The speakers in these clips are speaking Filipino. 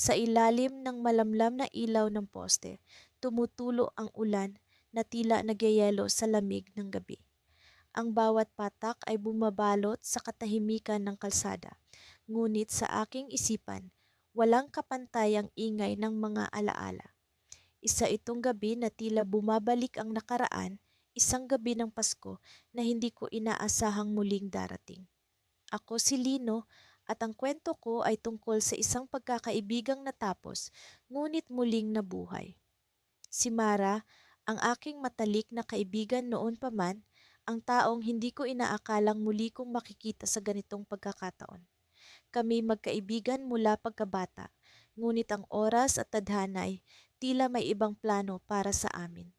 Sa ilalim ng malamlam na ilaw ng poste, tumutulo ang ulan na tila nagyayelo sa lamig ng gabi. Ang bawat patak ay bumabalot sa katahimikan ng kalsada, ngunit sa aking isipan, walang kapantayang ingay ng mga alaala. Isa itong gabi na tila bumabalik ang nakaraan, isang gabi ng Pasko na hindi ko inaasahang muling darating. Ako si Lino at ang kwento ko ay tungkol sa isang pagkakaibigang natapos ngunit muling nabuhay. Si Mara, ang aking matalik na kaibigan noon pa man, ang taong hindi ko inaakalang muli kong makikita sa ganitong pagkakataon. Kami magkaibigan mula pagkabata, ngunit ang oras at tadhana ay tila may ibang plano para sa amin.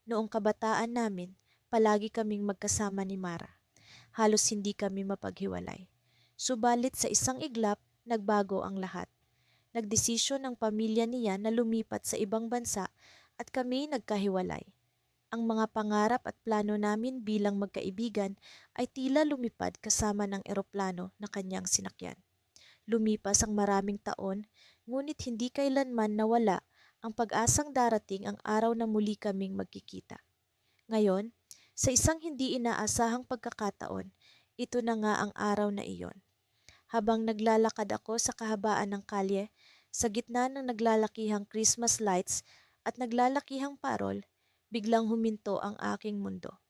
Noong kabataan namin, palagi kaming magkasama ni Mara. Halos hindi kami mapaghiwalay. Subalit sa isang iglap, nagbago ang lahat. Nagdesisyon ang pamilya niya na lumipat sa ibang bansa at kami nagkahiwalay. Ang mga pangarap at plano namin bilang magkaibigan ay tila lumipad kasama ng eroplano na kanyang sinakyan. Lumipas ang maraming taon, ngunit hindi kailanman nawala ang pag-asang darating ang araw na muli kaming magkikita. Ngayon, sa isang hindi inaasahang pagkakataon, ito na nga ang araw na iyon. Habang naglalakad ako sa kahabaan ng kalye, sa gitna ng naglalakihang Christmas lights at naglalakihang parol, biglang huminto ang aking mundo.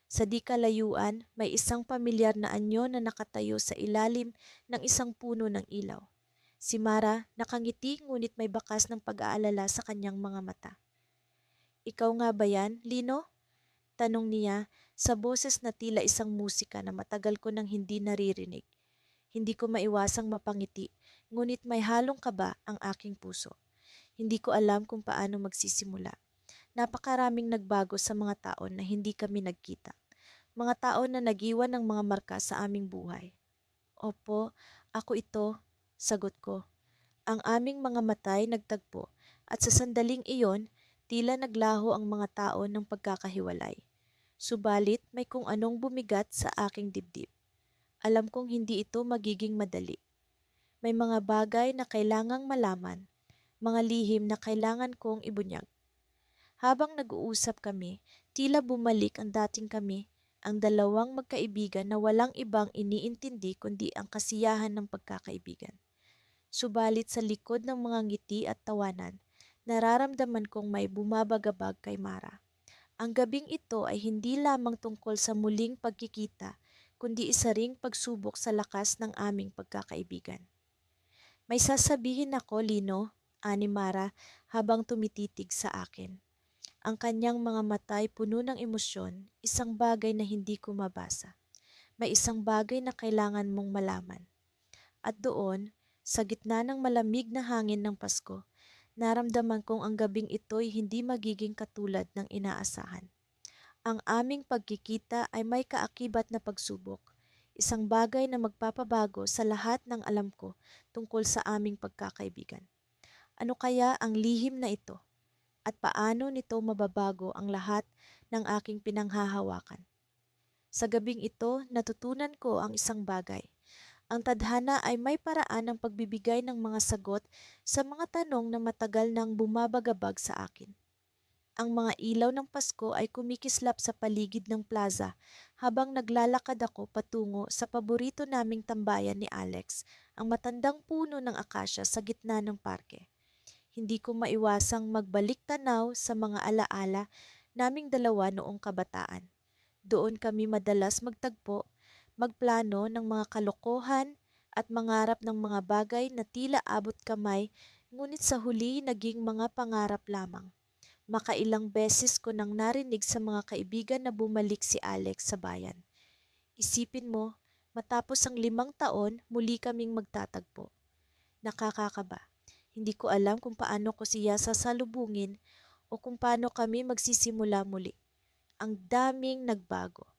Sa di kalayuan, may isang pamilyar na anyo na nakatayo sa ilalim ng isang puno ng ilaw. Si Mara nakangiti ngunit may bakas ng pag-aalala sa kanyang mga mata. Ikaw nga ba yan, Lino? Tanong niya sa boses na tila isang musika na matagal ko nang hindi naririnig. Hindi ko maiwasang mapangiti, ngunit may halong kaba ang aking puso. Hindi ko alam kung paano magsisimula. Napakaraming nagbago sa mga taon na hindi kami nagkita. Mga taon na nag-iwan ng mga marka sa aming buhay. Opo, ako ito, sagot ko. Ang aming mga matay nagtagpo at sa sandaling iyon, tila naglaho ang mga tao ng pagkakahiwalay. Subalit may kung anong bumigat sa aking dibdib. Alam kong hindi ito magiging madali. May mga bagay na kailangang malaman, mga lihim na kailangan kong ibunyag. Habang nag-uusap kami, tila bumalik ang dating kami, ang dalawang magkaibigan na walang ibang iniintindi kundi ang kasiyahan ng pagkakaibigan. Subalit sa likod ng mga ngiti at tawanan, nararamdaman kong may bumabagabag kay Mara. Ang gabing ito ay hindi lamang tungkol sa muling pagkikita, kundi isa ring pagsubok sa lakas ng aming pagkakaibigan. May sasabihin ako, Lino, ani Mara habang tumititig sa akin. Ang kanyang mga matay puno ng emosyon, isang bagay na hindi ko mabasa. May isang bagay na kailangan mong malaman. At doon, sa gitna ng malamig na hangin ng Pasko, naramdaman kong ang gabing ito'y hindi magiging katulad ng inaasahan. Ang aming pagkikita ay may kaakibat na pagsubok, isang bagay na magpapabago sa lahat ng alam ko tungkol sa aming pagkakaibigan. Ano kaya ang lihim na ito? At paano nito mababago ang lahat ng aking pinanghahawakan? Sa gabing ito, natutunan ko ang isang bagay. Ang tadhana ay may paraan ng pagbibigay ng mga sagot sa mga tanong na matagal nang bumabagabag sa akin. Ang mga ilaw ng Pasko ay kumikislap sa paligid ng plaza habang naglalakad ako patungo sa paborito naming tambayan ni Alex, ang matandang puno ng akasya sa gitna ng parke. Hindi ko maiwasang magbalik tanaw sa mga alaala naming dalawa noong kabataan. Doon kami madalas magtagpo, magplano ng mga kalokohan at mangarap ng mga bagay na tila abot kamay ngunit sa huli naging mga pangarap lamang. Makailang beses ko nang narinig sa mga kaibigan na bumalik si Alex sa bayan. Isipin mo, matapos ang 5 taon, muli kaming magtatagpo. Nakakakaba. Hindi ko alam kung paano ko siya sasalubungin o kung paano kami magsisimula muli. Ang daming nagbago.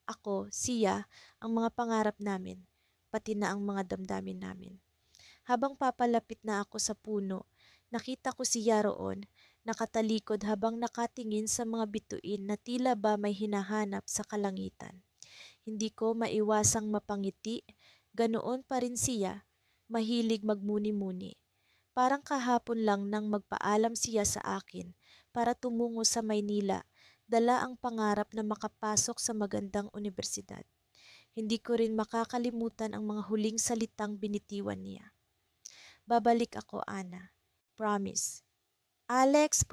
Ako, siya, ang mga pangarap namin, pati na ang mga damdamin namin. Habang papalapit na ako sa puno, nakita ko siya roon, nakatalikod habang nakatingin sa mga bituin na tila ba may hinahanap sa kalangitan. Hindi ko maiwasang mapangiti, ganoon pa rin siya, mahilig magmuni-muni. Parang kahapon lang nang magpaalam siya sa akin para tumungo sa Maynila, dala ang pangarap na makapasok sa magandang unibersidad. Hindi ko rin makakalimutan ang mga huling salitang binitiwan niya. Babalik ako, Ana. Promise. Alex,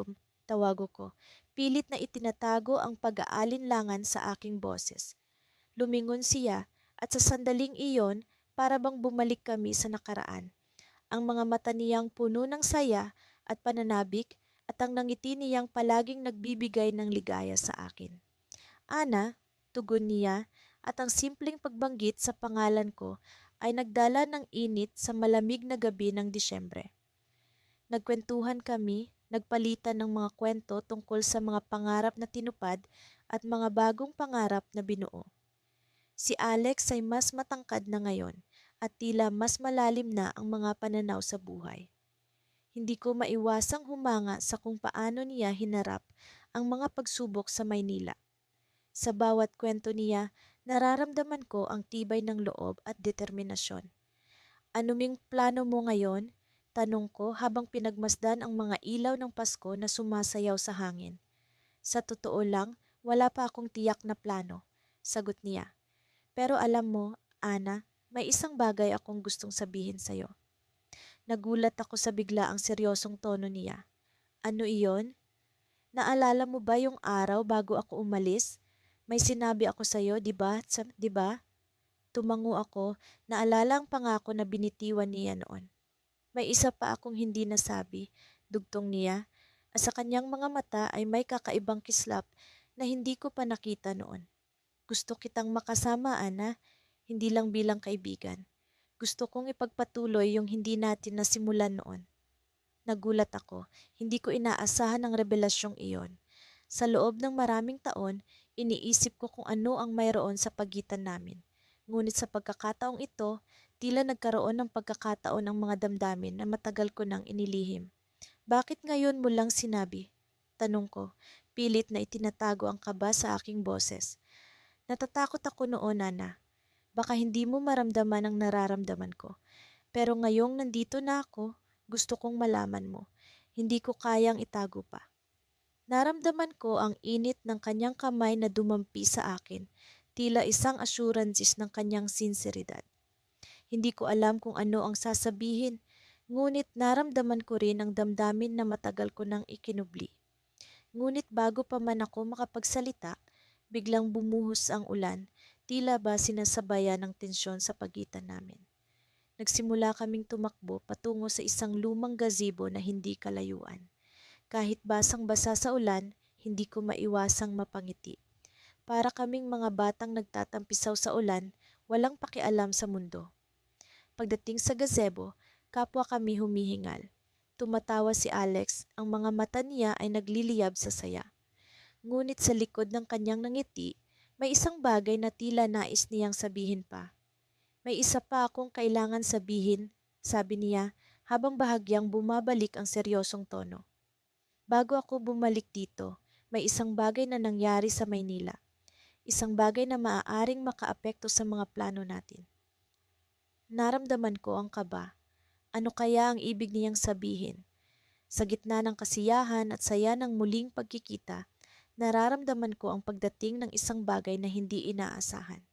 tawago ko. Pilit na itinatago ang pag-aalinlangan sa aking boses. Lumingon siya at sa sandaling iyon, para bang bumalik kami sa nakaraan. Ang mga mata niyang puno ng saya at pananabik at ang nangiti niyang palaging nagbibigay ng ligaya sa akin. Ana, tugon niya, at ang simpleng pagbanggit sa pangalan ko ay nagdala ng init sa malamig na gabi ng Disyembre. Nagkwentuhan kami, nagpalitan ng mga kwento tungkol sa mga pangarap na tinupad at mga bagong pangarap na binuo. Si Alex ay mas matangkad na ngayon at tila mas malalim na ang mga pananaw sa buhay. Hindi ko maiwasang humanga sa kung paano niya hinarap ang mga pagsubok sa Maynila. Sa bawat kwento niya, nararamdaman ko ang tibay ng loob at determinasyon. Anuming plano mo ngayon? Tanong ko habang pinagmasdan ang mga ilaw ng Pasko na sumasayaw sa hangin. Sa totoo lang, wala pa akong tiyak na plano, sagot niya. Pero alam mo, Ana, may isang bagay akong gustong sabihin sa'yo. Nagulat ako sa biglaang seryosong tono niya. Ano iyon? Naalala mo ba yung araw bago ako umalis? May sinabi ako sa'yo, di ba? Di ba? Tumango ako, naalala ang pangako na binitiwan niya noon. May isa pa akong hindi nasabi, dugtong niya, at sa kanyang mga mata ay may kakaibang kislap na hindi ko pa nakita noon. Gusto kitang makasama, Ana, hindi lang bilang kaibigan. Gusto kong ipagpatuloy yung hindi natin nasimulan noon. Nagulat ako, hindi ko inaasahan ang revelasyong iyon. Sa loob ng maraming taon, iniisip ko kung ano ang mayroon sa pagitan namin. Ngunit sa pagkakataong ito, tila nagkaroon ng pagkakataon ang mga damdamin na matagal ko nang inilihim. Bakit ngayon mo lang sinabi? Tanong ko, pilit na itinatago ang kaba sa aking boses. Natatakot ako noon, Nana. Baka hindi mo maramdaman ang nararamdaman ko. Pero ngayong nandito na ako, gusto kong malaman mo. Hindi ko kayang itago pa. Naramdaman ko ang init ng kanyang kamay na dumampi sa akin, tila isang assurances ng kanyang sinseridad. Hindi ko alam kung ano ang sasabihin, ngunit naramdaman ko rin ang damdamin na matagal ko nang ikinubli. Ngunit bago pa man ako makapagsalita, biglang bumuhos ang ulan, tila ba sinasabayan ng tensyon sa pagitan namin. Nagsimula kaming tumakbo patungo sa isang lumang gazebo na hindi kalayuan. Kahit basang-basa sa ulan, hindi ko maiwasang mapangiti. Para kaming mga batang nagtatampisaw sa ulan, walang pakialam sa mundo. Pagdating sa gazebo, kapwa kami humihingal. Tumatawa si Alex, ang mga mata niya ay nagliliyab sa saya. Ngunit sa likod ng kanyang nangiti, may isang bagay na tila nais niyang sabihin pa. May isa pa akong kailangan sabihin, sabi niya habang bahagyang bumabalik ang seryosong tono. Bago ako bumalik dito, may isang bagay na nangyari sa Maynila. Isang bagay na maaaring makaapekto sa mga plano natin. Naramdaman ko ang kaba. Ano kaya ang ibig niyang sabihin? Sa gitna ng kasiyahan at saya ng muling pagkikita, nararamdaman ko ang pagdating ng isang bagay na hindi inaasahan.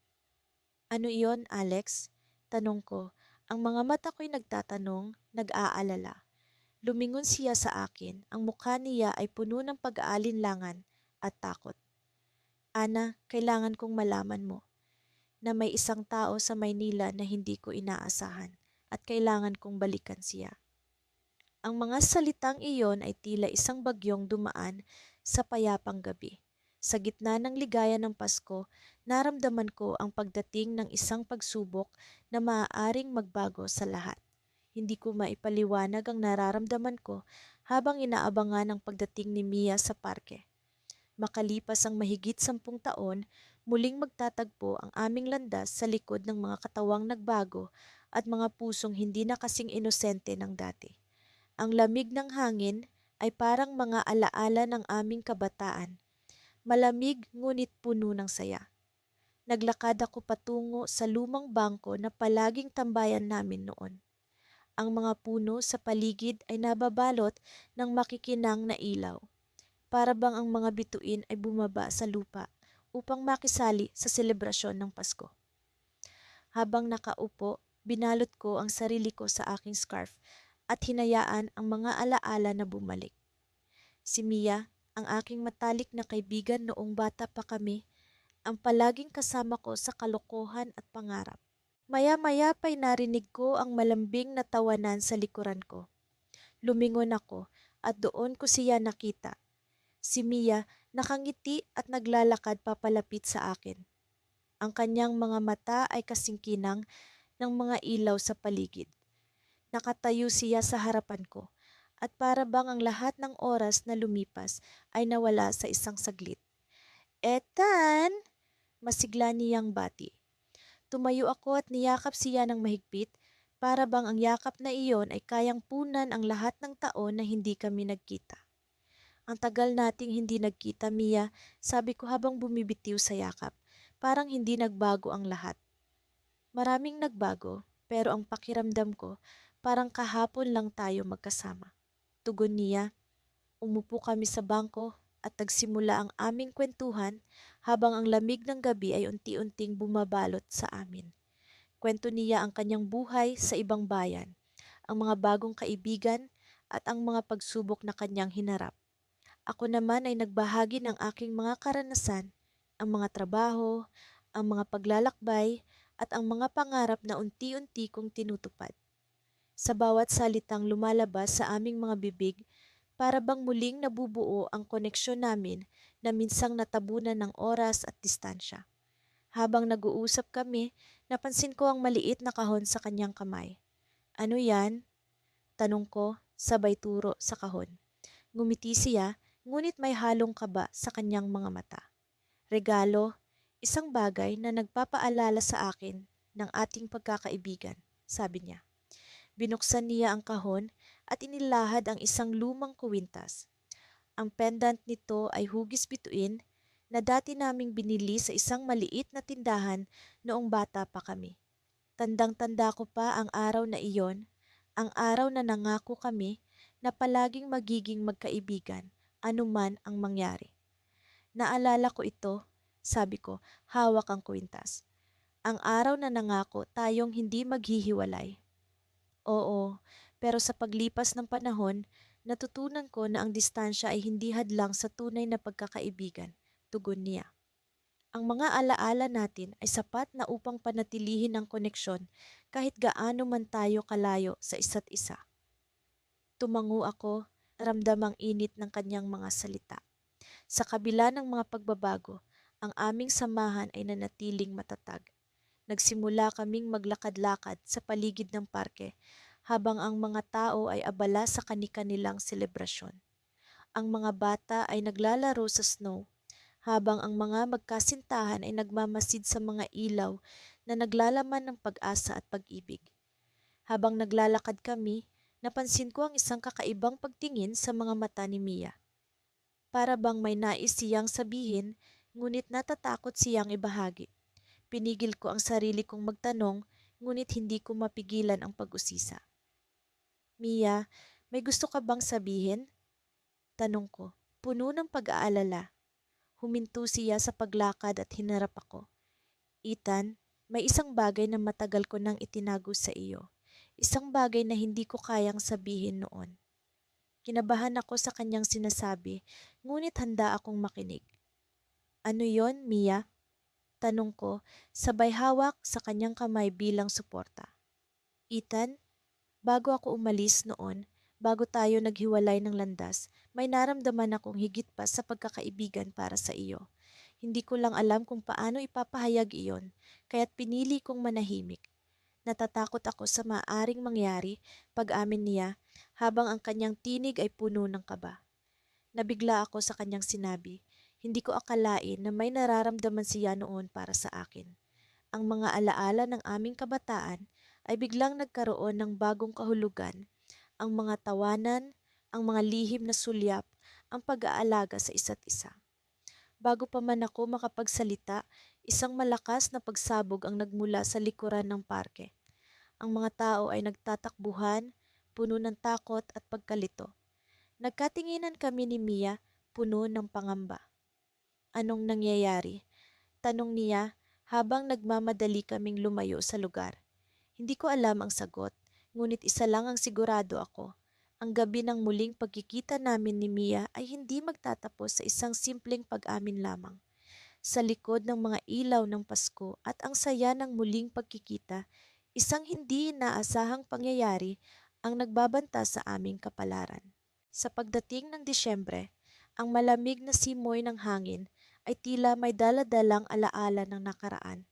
Ano iyon, Alex? Tanong ko. Ang mga mata ko'y nagtatanong, nag-aalala. Lumingon siya sa akin. Ang mukha niya ay puno ng pag-aalinlangan at takot. Ana, kailangan kong malaman mo na may isang tao sa Maynila na hindi ko inaasahan at kailangan kong balikan siya. Ang mga salitang iyon ay tila isang bagyong dumaan sa payapang gabi. Sa gitna ng ligaya ng Pasko, naramdaman ko ang pagdating ng isang pagsubok na maaaring magbago sa lahat. Hindi ko maipaliwanag ang nararamdaman ko habang inaabangan ang pagdating ni Mia sa parke. Makalipas ang mahigit 10 taon, muling magtatagpo ang aming landas sa likod ng mga katawang nagbago at mga pusong hindi na kasing inosente ng dati. Ang lamig ng hangin ay parang mga alaala ng aming kabataan. Malamig ngunit puno ng saya. Naglakad ako patungo sa lumang bangko na palaging tambayan namin noon. Ang mga puno sa paligid ay nababalot ng makikinang na ilaw. Para bang ang mga bituin ay bumaba sa lupa upang makisali sa selebrasyon ng Pasko. Habang nakaupo, binalot ko ang sarili ko sa aking scarf at hinayaan ang mga alaala na bumalik. Si Mia, ang aking matalik na kaibigan noong bata pa kami, ang palaging kasama ko sa kalokohan at pangarap. Maya-maya pa'y narinig ko ang malambing na tawanan sa likuran ko. Lumingon ako at doon ko siya nakita. Si Mia nakangiti at naglalakad papalapit sa akin. Ang kanyang mga mata ay kasingkinang ng mga ilaw sa paligid. Nakatayo siya sa harapan ko at para bang ang lahat ng oras na lumipas ay nawala sa isang saglit. Ethan! Masigla niyang bati. Tumayo ako at niyakap siya ng mahigpit para bang ang yakap na iyon ay kayang punan ang lahat ng taon na hindi kami nagkita. Ang tagal nating hindi nagkita, Mia, sabi ko habang bumibitiw sa yakap. Parang hindi nagbago ang lahat. Maraming nagbago, pero ang pakiramdam ko, parang kahapon lang tayo magkasama. Tugon niya. Umupo kami sa bangko at nagsimula ang aming kwentuhan habang ang lamig ng gabi ay unti-unting bumabalot sa amin. Kwento niya ang kanyang buhay sa ibang bayan, ang mga bagong kaibigan at ang mga pagsubok na kanyang hinarap. Ako naman ay nagbahagi ng aking mga karanasan, ang mga trabaho, ang mga paglalakbay at ang mga pangarap na unti-unti kong tinutupad. Sa bawat salitang lumalabas sa aming mga bibig, para bang muling nabubuo ang koneksyon namin na minsang natabunan ng oras at distansya. Habang nag-uusap kami, napansin ko ang maliit na kahon sa kanyang kamay. Ano yan? Tanong ko, sabay turo sa kahon. Ngumiti siya, ngunit may halong kaba sa kanyang mga mata. Regalo, isang bagay na nagpapaalala sa akin ng ating pagkakaibigan, sabi niya. Binuksan niya ang kahon at inilahad ang isang lumang kuwintas. Ang pendant nito ay hugis bituin na dati naming binili sa isang maliit na tindahan noong bata pa kami. Tandang-tanda ko pa ang araw na iyon, ang araw na nangako kami na palaging magiging magkaibigan, anuman ang mangyari. Naalala ko ito, sabi ko, hawak ang kwintas. Ang araw na nangako tayong hindi maghihiwalay. Oo, pero sa paglipas ng panahon, natutunan ko na ang distansya ay hindi hadlang sa tunay na pagkakaibigan, tugon niya. Ang mga alaala natin ay sapat na upang panatilihin ang koneksyon kahit gaano man tayo kalayo sa isa't isa. Tumango ako, ramdamang init ng kanyang mga salita. Sa kabila ng mga pagbabago, ang aming samahan ay nanatiling matatag. Nagsimula kaming maglakad-lakad sa paligid ng parke habang ang mga tao ay abala sa kani-kanilang selebrasyon. Ang mga bata ay naglalaro sa snow habang ang mga magkasintahan ay nagmamasid sa mga ilaw na naglalaman ng pag-asa at pag-ibig. Habang naglalakad kami, napansin ko ang isang kakaibang pagtingin sa mga mata ni Mia. Para bang may nais siyang sabihin, ngunit natatakot siyang ibahagi. Pinigil ko ang sarili kong magtanong, ngunit hindi ko mapigilan ang pag-usisa. Mia, may gusto ka bang sabihin? Tanong ko, puno ng pag-aalala. Huminto siya sa paglakad at hinarap ako. Ethan, may isang bagay na matagal ko nang itinago sa iyo. Isang bagay na hindi ko kayang sabihin noon. Kinabahan ako sa kanyang sinasabi, ngunit handa akong makinig. Ano yon, Mia? Tanong ko, sabay hawak sa kanyang kamay bilang suporta. Ethan, bago ako umalis noon, bago tayo naghiwalay ng landas, may naramdaman akong higit pa sa pagkakaibigan para sa iyo. Hindi ko lang alam kung paano ipapahayag iyon, kaya't pinili kong manahimik. Natatakot ako sa maaring mangyari pag-amin niya habang ang kanyang tinig ay puno ng kaba. Nabigla ako sa kanyang sinabi. Hindi ko akalain na may nararamdaman siya noon para sa akin. Ang mga alaala ng aming kabataan ay biglang nagkaroon ng bagong kahulugan. Ang mga tawanan, ang mga lihim na sulyap, ang pag-aalaga sa isa't isa. Bago pa man ako makapagsalita, isang malakas na pagsabog ang nagmula sa likuran ng parke. Ang mga tao ay nagtatakbuhan, puno ng takot at pagkalito. Nagkatinginan kami ni Mia, puno ng pangamba. Anong nangyayari? Tanong niya habang nagmamadali kaming lumayo sa lugar. Hindi ko alam ang sagot, ngunit isa lang ang sigurado ako. Ang gabi ng muling pagkikita namin ni Mia ay hindi magtatapos sa isang simpleng pag-amin lamang. Sa likod ng mga ilaw ng Pasko at ang saya ng muling pagkikita, isang hindi inaasahang pangyayari ang nagbabanta sa aming kapalaran. Sa pagdating ng Disyembre, ang malamig na simoy ng hangin ay tila may daladalang alaala ng nakaraan,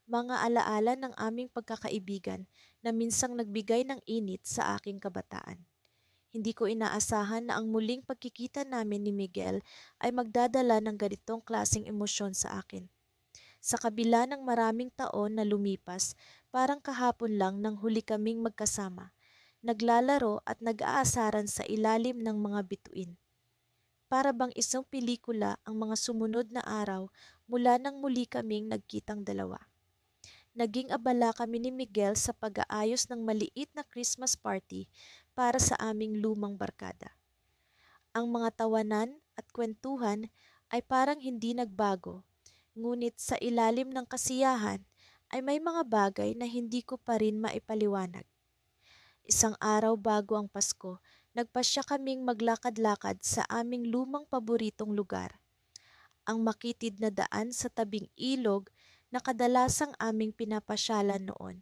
mga alaala ng aming pagkakaibigan na minsang nagbigay ng init sa aking kabataan. Hindi ko inaasahan na ang muling pagkikita namin ni Miguel ay magdadala ng ganitong klaseng emosyon sa akin. Sa kabila ng maraming taon na lumipas, parang kahapon lang nang huli kaming magkasama, naglalaro at nag-aasaran sa ilalim ng mga bituin. Para bang isang pelikula ang mga sumunod na araw mula nang muli kaming nagkitang dalawa. Naging abala kami ni Miguel sa pag-aayos ng maliit na Christmas party para sa aming lumang barkada. Ang mga tawanan at kwentuhan ay parang hindi nagbago, ngunit sa ilalim ng kasiyahan ay may mga bagay na hindi ko pa rin maipaliwanag. Isang araw bago ang Pasko, nagpasya kaming maglakad-lakad sa aming lumang paboritong lugar, ang makitid na daan sa tabing ilog na kadalasang aming pinapasyalan noon.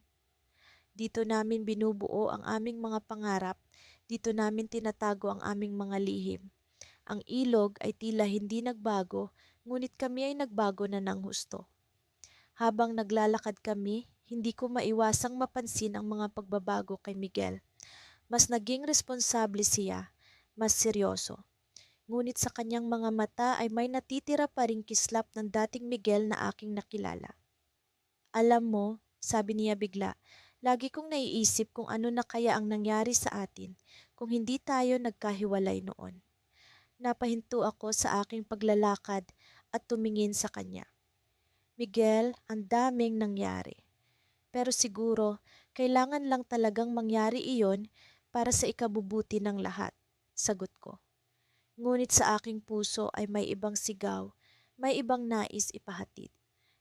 Dito namin binubuo ang aming mga pangarap, dito namin tinatago ang aming mga lihim. Ang ilog ay tila hindi nagbago, ngunit kami ay nagbago na ng husto. Habang naglalakad kami, hindi ko maiwasang mapansin ang mga pagbabago kay Miguel. Mas naging responsable siya, mas seryoso. Ngunit sa kanyang mga mata ay may natitira pa ring kislap ng dating Miguel na aking nakilala. Alam mo, sabi niya bigla, lagi kong naiisip kung ano na kaya ang nangyari sa atin kung hindi tayo nagkahiwalay noon. Napahinto ako sa aking paglalakad at tumingin sa kanya. Miguel, ang daming nangyari. Pero siguro, kailangan lang talagang mangyari iyon para sa ikabubuti ng lahat, sagot ko. Ngunit sa aking puso ay may ibang sigaw, may ibang nais ipahatid.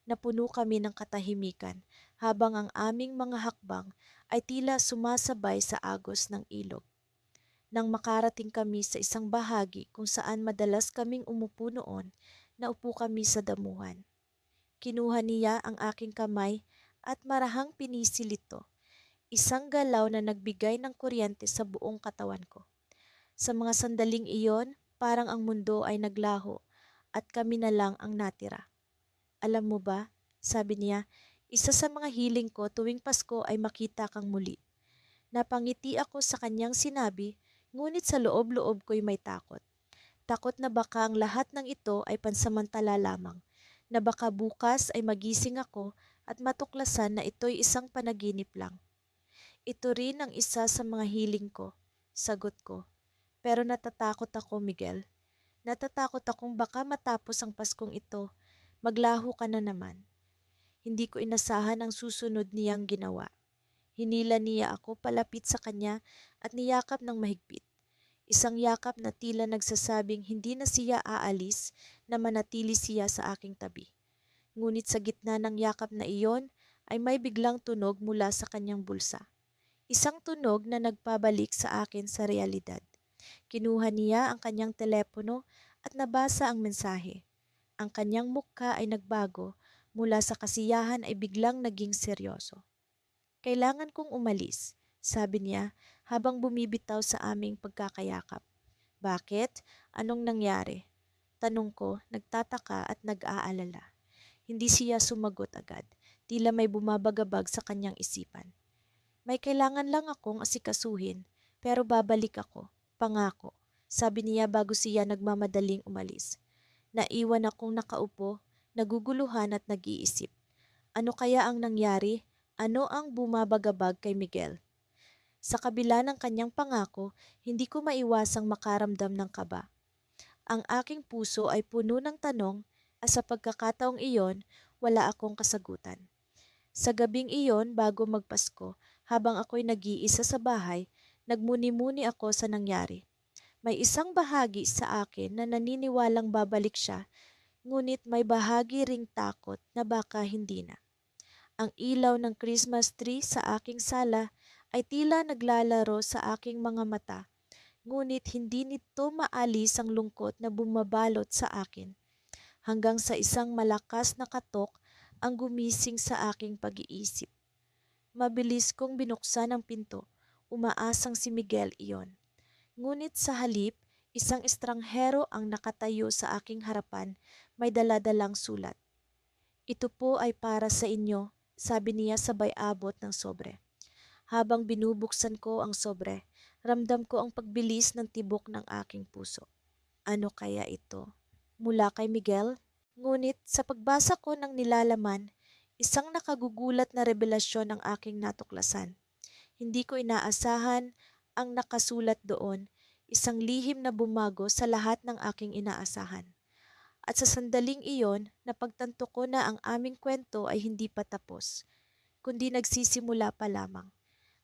Napuno kami ng katahimikan habang ang aming mga hakbang ay tila sumasabay sa agos ng ilog. Nang makarating kami sa isang bahagi kung saan madalas kaming umupo noon, naupo kami sa damuhan. Kinuha niya ang aking kamay at marahang pinisil ito, isang galaw na nagbigay ng kuryente sa buong katawan ko. Sa mga sandaling iyon, parang ang mundo ay naglaho at kami na lang ang natira. Alam mo ba, sabi niya, isa sa mga hiling ko tuwing Pasko ay makita kang muli. Napangiti ako sa kanyang sinabi, ngunit sa loob-loob ko'y may takot. Takot na baka ang lahat ng ito ay pansamantala lamang, na baka bukas ay magising ako at matuklasan na ito'y isang panaginip lang. Ito rin ang isa sa mga hiling ko, sagot ko. Pero natatakot ako, Miguel. Natatakot akong baka matapos ang Paskong ito, maglaho ka na naman. Hindi ko inasahan ang susunod niyang ginawa. Hinila niya ako palapit sa kanya at niyakap ng mahigpit. Isang yakap na tila nagsasabing hindi na siya aalis, na manatili siya sa aking tabi. Ngunit sa gitna ng yakap na iyon ay may biglang tunog mula sa kanyang bulsa. Isang tunog na nagpabalik sa akin sa realidad. Kinuha niya ang kanyang telepono at nabasa ang mensahe. Ang kanyang mukha ay nagbago, mula sa kasiyahan ay biglang naging seryoso. Kailangan kong umalis, sabi niya habang bumibitaw sa aming pagkakayakap. Bakit? Anong nangyari? Tanong ko, nagtataka at nag-aalala. Hindi siya sumagot agad, tila may bumabagabag sa kanyang isipan. May kailangan lang akong asikasuhin, pero babalik ako, pangako, sabi niya bago siya nagmamadaling umalis. Naiwan akong nakaupo, naguguluhan at nag-iisip. Ano kaya ang nangyari? Ano ang bumabagabag kay Miguel? Sa kabila ng kanyang pangako, hindi ko maiwasang makaramdam ng kaba. Ang aking puso ay puno ng tanong at sa pagkakataong iyon, wala akong kasagutan. Sa gabing iyon bago magpasko, Habang ako'y nag-iisa sa bahay, nagmuni-muni ako sa nangyari. May isang bahagi sa akin na naniniwalang babalik siya, ngunit may bahagi ring takot na baka hindi na. Ang ilaw ng Christmas tree sa aking sala ay tila naglalaro sa aking mga mata, ngunit hindi nito maalis ang lungkot na bumabalot sa akin, hanggang sa isang malakas na katok ang gumising sa aking pag-iisip. Mabilis kong binuksan ang pinto, umaasang si Miguel iyon. Ngunit sa halip, isang estranghero ang nakatayo sa aking harapan, may daladalang sulat. Ito po ay para sa inyo, sabi niya sabay abot ng sobre. Habang binubuksan ko ang sobre, ramdam ko ang pagbilis ng tibok ng aking puso. Ano kaya ito? Mula kay Miguel? Ngunit sa pagbasa ko ng nilalaman, isang nakagugulat na revelasyon ang aking natuklasan. Hindi ko inaasahan ang nakasulat doon, isang lihim na bumago sa lahat ng aking inaasahan. At sa sandaling iyon, napagtanto ko na ang aming kwento ay hindi pa tapos, kundi nagsisimula pa lamang.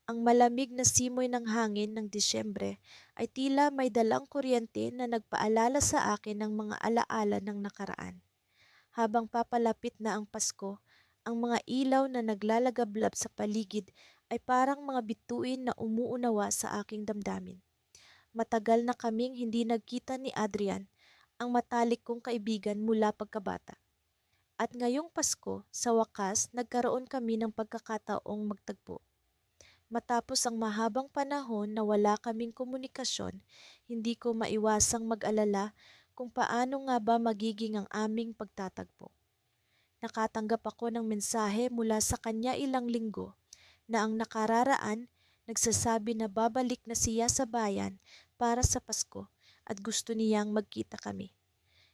Ang malamig na simoy ng hangin ng Disyembre ay tila may dalang kuryente na nagpaalala sa akin ng mga alaala ng nakaraan. Habang papalapit na ang Pasko, ang mga ilaw na naglalagablab sa paligid ay parang mga bituin na umuunawa sa aking damdamin. Matagal na kaming hindi nagkita ni Adrian, ang matalik kong kaibigan mula pagkabata. At ngayong Pasko, sa wakas, nagkaroon kami ng pagkakataong magtagpo. Matapos ang mahabang panahon na wala kaming komunikasyon, hindi ko maiwasang mag-alala kung paano nga ba magiging ang aming pagtatagpo. Nakatanggap ako ng mensahe mula sa kanya ilang linggo na ang nakararaan nagsasabi na babalik na siya sa bayan para sa Pasko at gusto niyang magkita kami.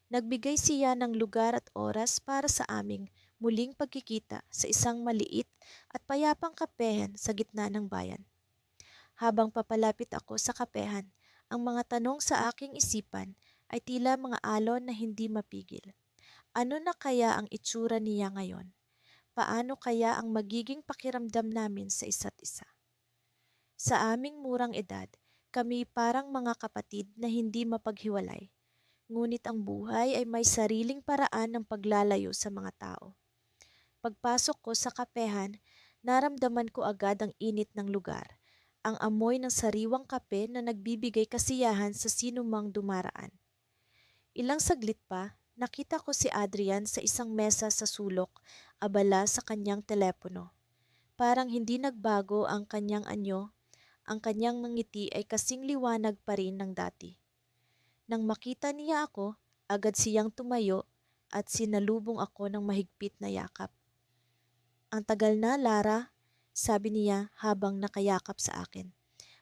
Nagbigay siya ng lugar at oras para sa aming muling pagkikita sa isang maliit at payapang kapehan sa gitna ng bayan. Habang papalapit ako sa kapehan, ang mga tanong sa aking isipan ay tila mga alon na hindi mapigil. Ano na kaya ang itsura niya ngayon? Paano kaya ang magiging pakiramdam namin sa isa't isa? Sa aming murang edad, kami parang mga kapatid na hindi mapaghiwalay. Ngunit ang buhay ay may sariling paraan ng paglalayo sa mga tao. Pagpasok ko sa kapehan, naramdaman ko agad ang init ng lugar, ang amoy ng sariwang kape na nagbibigay kasiyahan sa sinumang dumaraan. Ilang saglit pa, nakita ko si Adrian sa isang mesa sa sulok, abala sa kanyang telepono. Parang hindi nagbago ang kanyang anyo, ang kanyang ngiti ay kasing liwanag pa rin ng dati. Nang makita niya ako, agad siyang tumayo at sinalubong ako ng mahigpit na yakap. Ang tagal na, Lara, sabi niya habang nakayakap sa akin.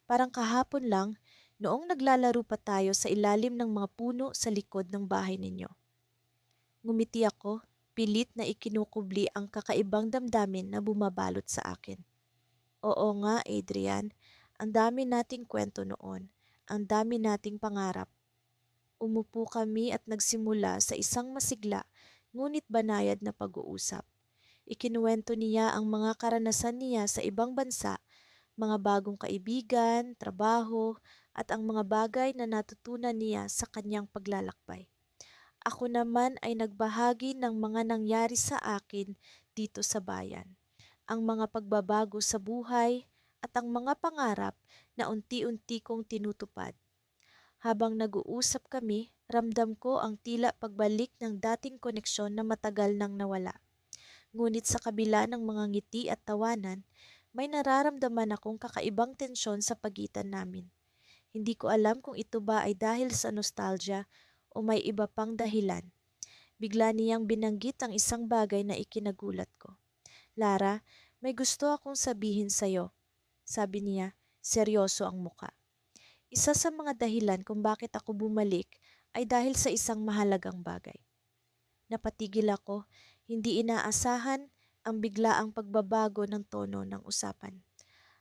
Parang kahapon lang, noong naglalaro pa tayo sa ilalim ng mga puno sa likod ng bahay ninyo. Ngumiti ako, pilit na ikinukubli ang kakaibang damdamin na bumabalot sa akin. Oo nga, Adrian, ang dami nating kwento noon, ang dami nating pangarap. Umupo kami at nagsimula sa isang masigla ngunit banayad na pag-uusap. Ikinuwento niya ang mga karanasan niya sa ibang bansa, mga bagong kaibigan, trabaho, at ang mga bagay na natutunan niya sa kanyang paglalakbay. Ako naman ay nagbahagi ng mga nangyari sa akin dito sa bayan, ang mga pagbabago sa buhay at ang mga pangarap na unti-unti kong tinutupad. Habang nag-uusap kami, ramdam ko ang tila pagbalik ng dating koneksyon na matagal nang nawala. Ngunit sa kabila ng mga ngiti at tawanan, may nararamdaman akong kakaibang tensyon sa pagitan namin. Hindi ko alam kung ito ba ay dahil sa nostalgia o may iba pang dahilan. Bigla niyang binanggit ang isang bagay na ikinagulat ko. Lara, may gusto akong sabihin sa'yo. Sabi niya, seryoso ang muka. Isa sa mga dahilan kung bakit ako bumalik ay dahil sa isang mahalagang bagay. Napatigil ako, hindi inaasahan ang biglaang pagbabago ng tono ng usapan.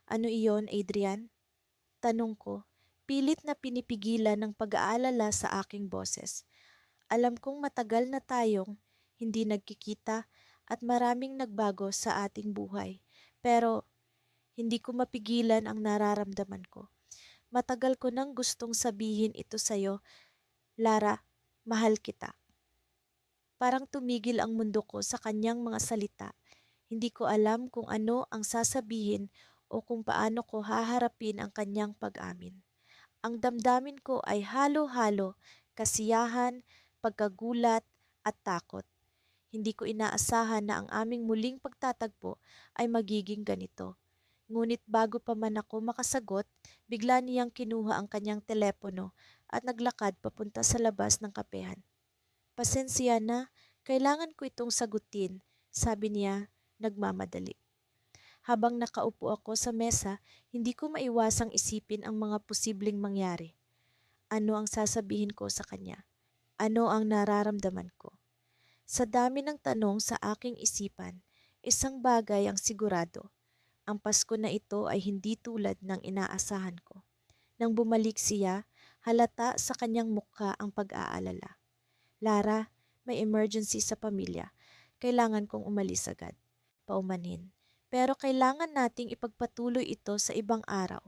Ano iyon, Adrian? Tanong ko, pilit na pinipigilan ng pag-aalala sa aking boses. Alam kong matagal na tayong hindi nagkikita at maraming nagbago sa ating buhay. Pero Hindi ko mapigilan ang nararamdaman ko. Matagal ko nang gustong sabihin ito sa'yo, Lara, mahal kita. Parang tumigil ang mundo ko sa kanyang mga salita. Hindi ko alam kung ano ang sasabihin o kung paano ko haharapin ang kanyang pag-amin. Ang damdamin ko ay halo-halo, kasiyahan, pagkagulat at takot. Hindi ko inaasahan na ang aming muling pagtatagpo ay magiging ganito. Ngunit bago pa man ako makasagot, bigla niyang kinuha ang kanyang telepono at naglakad papunta sa labas ng kapehan. Pasensya na, kailangan ko itong sagutin, sabi niya, nagmamadali. Habang nakaupo ako sa mesa, hindi ko maiwasang isipin ang mga posibleng mangyari. Ano ang sasabihin ko sa kanya? Ano ang nararamdaman ko? Sa dami ng tanong sa aking isipan, isang bagay ang sigurado. Ang Pasko na ito ay hindi tulad ng inaasahan ko. Nang bumalik siya, halata sa kanyang mukha ang pag-aalala. Lara, may emergency sa pamilya. Kailangan kong umalis agad. Paumanhin. Pero kailangan nating ipagpatuloy ito sa ibang araw.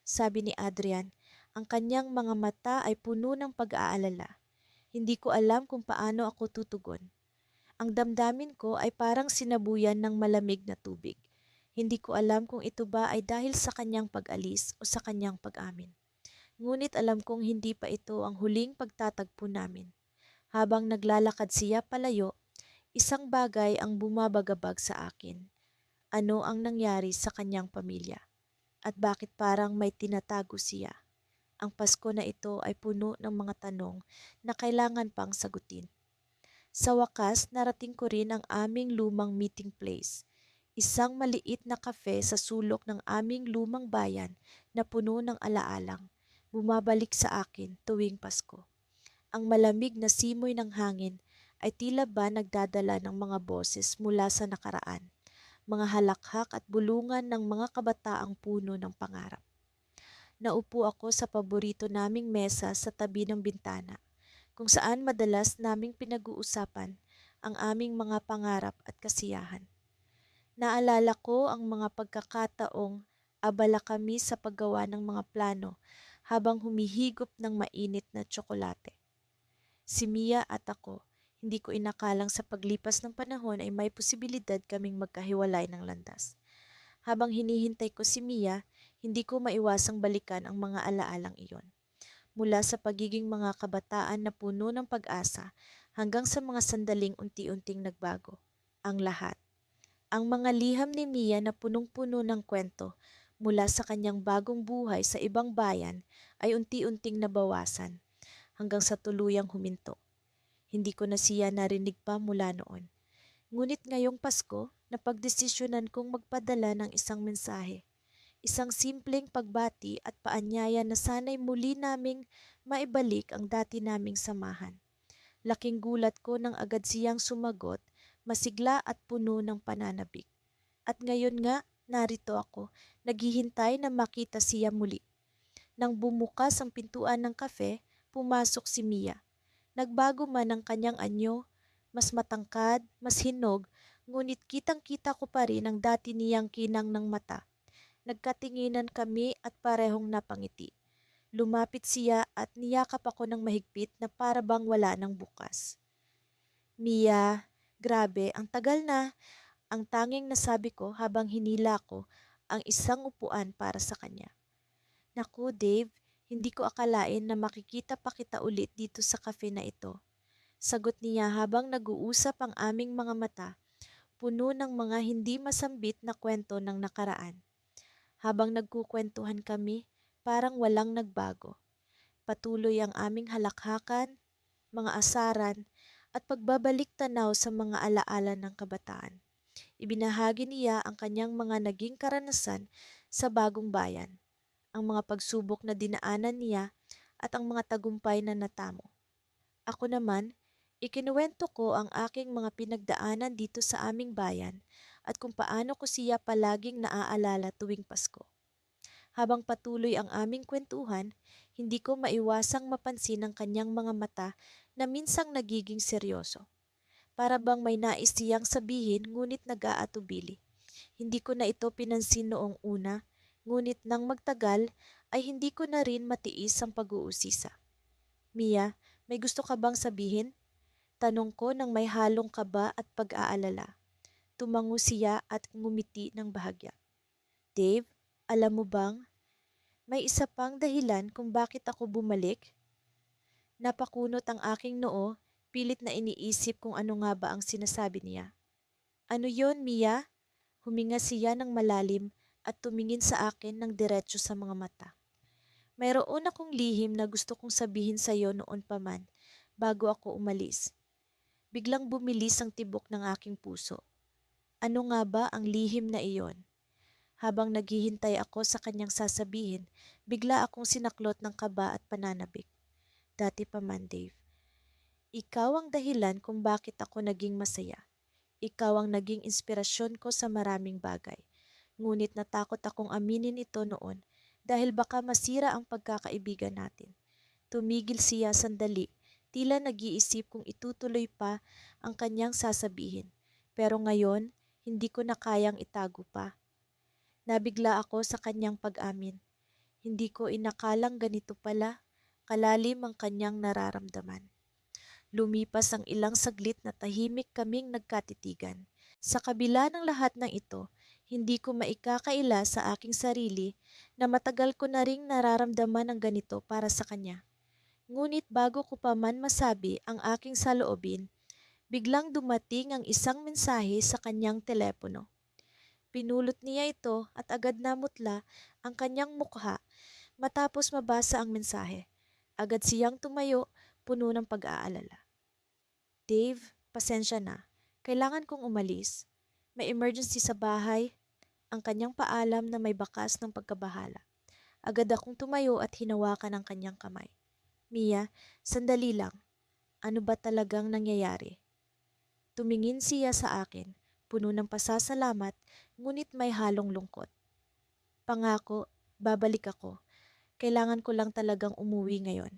Sabi ni Adrian, ang kanyang mga mata ay puno ng pag-aalala. Hindi ko alam kung paano ako tutugon. Ang damdamin ko ay parang sinabuyan ng malamig na tubig. Hindi ko alam kung ito ba ay dahil sa kanyang pag-alis o sa kanyang pag-amin. Ngunit alam kong hindi pa ito ang huling pagtatagpo namin. Habang naglalakad siya palayo, isang bagay ang bumabagabag sa akin. Ano ang nangyari sa kanyang pamilya? At bakit parang may tinatago siya? Ang Pasko na ito ay puno ng mga tanong na kailangan pang sagutin. Sa wakas, narating ko rin ang aming lumang meeting place. Isang maliit na kafe sa sulok ng aming lumang bayan na puno ng alaalang. Bumabalik sa akin tuwing Pasko. Ang malamig na simoy ng hangin ay tila ba nagdadala ng mga boses mula sa nakaraan, mga halakhak at bulungan ng mga kabataang puno ng pangarap. Naupo ako sa paborito naming mesa sa tabi ng bintana, kung saan madalas naming pinag-uusapan ang aming mga pangarap at kasiyahan. Naalala ko ang mga pagkakataong abala kami sa paggawa ng mga plano habang humihigop ng mainit na tsokolate. Si Mia at ako, hindi ko inakalang sa paglipas ng panahon ay may posibilidad kaming magkahiwalay ng landas. Habang hinihintay ko si Mia, hindi ko maiwasang balikan ang mga alaalang iyon. Mula sa pagiging mga kabataan na puno ng pag-asa hanggang sa mga sandaling unti-unting nagbago. Ang lahat. Ang mga liham ni Mia na punong-puno ng kwento mula sa kanyang bagong buhay sa ibang bayan ay unti-unting nabawasan hanggang sa tuluyang huminto. Hindi ko na siya narinig pa mula noon. Ngunit ngayong Pasko, napagdesisyonan kong magpadala ng isang mensahe. Isang simpleng pagbati at paanyaya na sana'y muli naming maibalik ang dati naming samahan. Laking gulat ko nang agad siyang sumagot, masigla at puno ng pananabik. At ngayon nga, narito ako, naghihintay na makita siya muli. Nang bumukas ang pintuan ng kafe, pumasok si Mia. Nagbago man ang kanyang anyo, mas matangkad, mas hinog, ngunit kitang-kita ko pa rin ang dati niyang kinang ng mata. Nagkatinginan kami at parehong napangiti. Lumapit siya at niyakap ako ng mahigpit na para bang wala ng bukas. Mia, grabe, ang tagal na, ang tanging nasabi ko habang hinila ko ang isang upuan para sa kanya. Naku, Dave, hindi ko akalain na makikita pa kita ulit dito sa cafe na ito. Sagot niya habang nag-uusap ang aming mga mata, puno ng mga hindi masambit na kwento ng nakaraan. Habang nagkukwentuhan kami, parang walang nagbago. Patuloy ang aming halakhakan, mga asaran, at pagbabalik tanaw sa mga alaala ng kabataan. Ibinahagi niya ang kanyang mga naging karanasan sa bagong bayan, ang mga pagsubok na dinaanan niya at ang mga tagumpay na natamo. Ako naman, ikinuwento ko ang aking mga pinagdaanan dito sa aming bayan at kung paano ko siya palaging naaalala tuwing Pasko. Habang patuloy ang aming kwentuhan, hindi ko maiwasang mapansin ang kanyang mga mata na minsang nagiging seryoso. Para bang may nais siyang sabihin ngunit nag-aatubili. Hindi ko na ito pinansin noong una, ngunit nang magtagal ay hindi ko na rin matiis ang pag-uusisa. Mia, may gusto ka bang sabihin? Tanong ko nang may halong kaba at pag-aalala. Tumango siya at ngumiti ng bahagya. Dave, alam mo bang, may isa pang dahilan kung bakit ako bumalik? Napakunot ang aking noo, pilit na iniisip kung ano nga ba ang sinasabi niya. Ano yon, Mia? Huminga siya ng malalim at tumingin sa akin ng diretso sa mga mata. Mayroon akong lihim na gusto kong sabihin sa iyo noon pa man, bago ako umalis. Biglang bumilis ang tibok ng aking puso. Ano nga ba ang lihim na iyon? Habang naghihintay ako sa kanyang sasabihin, bigla akong sinaklot ng kaba at pananabik. Dati pa man, Dave. Ikaw ang dahilan kung bakit ako naging masaya. Ikaw ang naging inspirasyon ko sa maraming bagay. Ngunit natakot akong aminin ito noon dahil baka masira ang pagkakaibigan natin. Tumigil siya sandali, tila nag-iisip kung itutuloy pa ang kanyang sasabihin. Pero ngayon, hindi ko na kayang itago pa. Nabigla ako sa kanyang pag-amin. Hindi ko inakalang ganito pala, kalalim ang kanyang nararamdaman. Lumipas ang ilang saglit na tahimik kaming nagkatitigan. Sa kabila ng lahat ng ito, hindi ko maikakaila sa aking sarili na matagal ko na ring nararamdaman ang ganito para sa kanya. Ngunit bago ko pa man masabi ang aking saloobin, biglang dumating ang isang mensahe sa kanyang telepono. Pinulot niya ito at agad namutla ang kanyang mukha matapos mabasa ang mensahe. Agad siyang tumayo, puno ng pag-aalala. Dave, pasensya na. Kailangan kong umalis. May emergency sa bahay. Ang kanyang paalam na may bakas ng pagkabahala. Agad akong tumayo at hinawakan ang kanyang kamay. Mia, sandali lang. Ano ba talagang nangyayari? Tumingin siya sa akin, puno ng pasasalamat, ngunit may halong lungkot. Pangako, babalik ako. Kailangan ko lang talagang umuwi ngayon.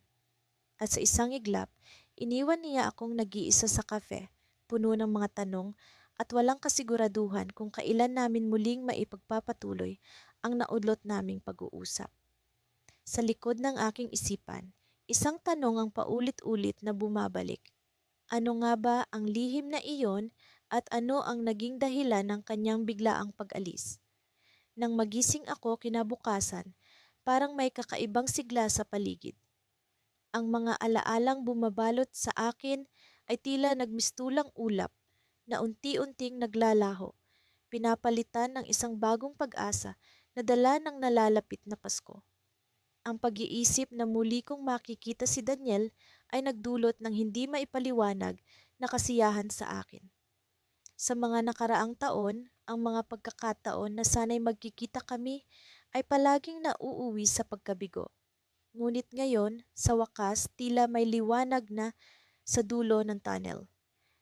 At sa isang iglap, iniwan niya akong nag-iisa sa kafe, puno ng mga tanong at walang kasiguraduhan kung kailan namin muling maipagpapatuloy ang naudlot naming pag-uusap. Sa likod ng aking isipan, isang tanong ang paulit-ulit na bumabalik. Ano nga ba ang lihim na iyon at ano ang naging dahilan ng kanyang biglaang pag-alis? Nang magising ako kinabukasan, parang may kakaibang sigla sa paligid. Ang mga alaalang bumabalot sa akin ay tila nagmistulang ulap na unti-unting naglalaho, pinapalitan ng isang bagong pag-asa na dala ng nalalapit na Pasko. Ang pag-iisip na muli kong makikita si Daniel ay nagdulot ng hindi maipaliwanag na kasiyahan sa akin. Sa mga nakaraang taon, ang mga pagkakataon na sana'y magkikita kami ay palaging nauuwi sa pagkabigo. Ngunit ngayon, sa wakas, tila may liwanag na sa dulo ng tunnel.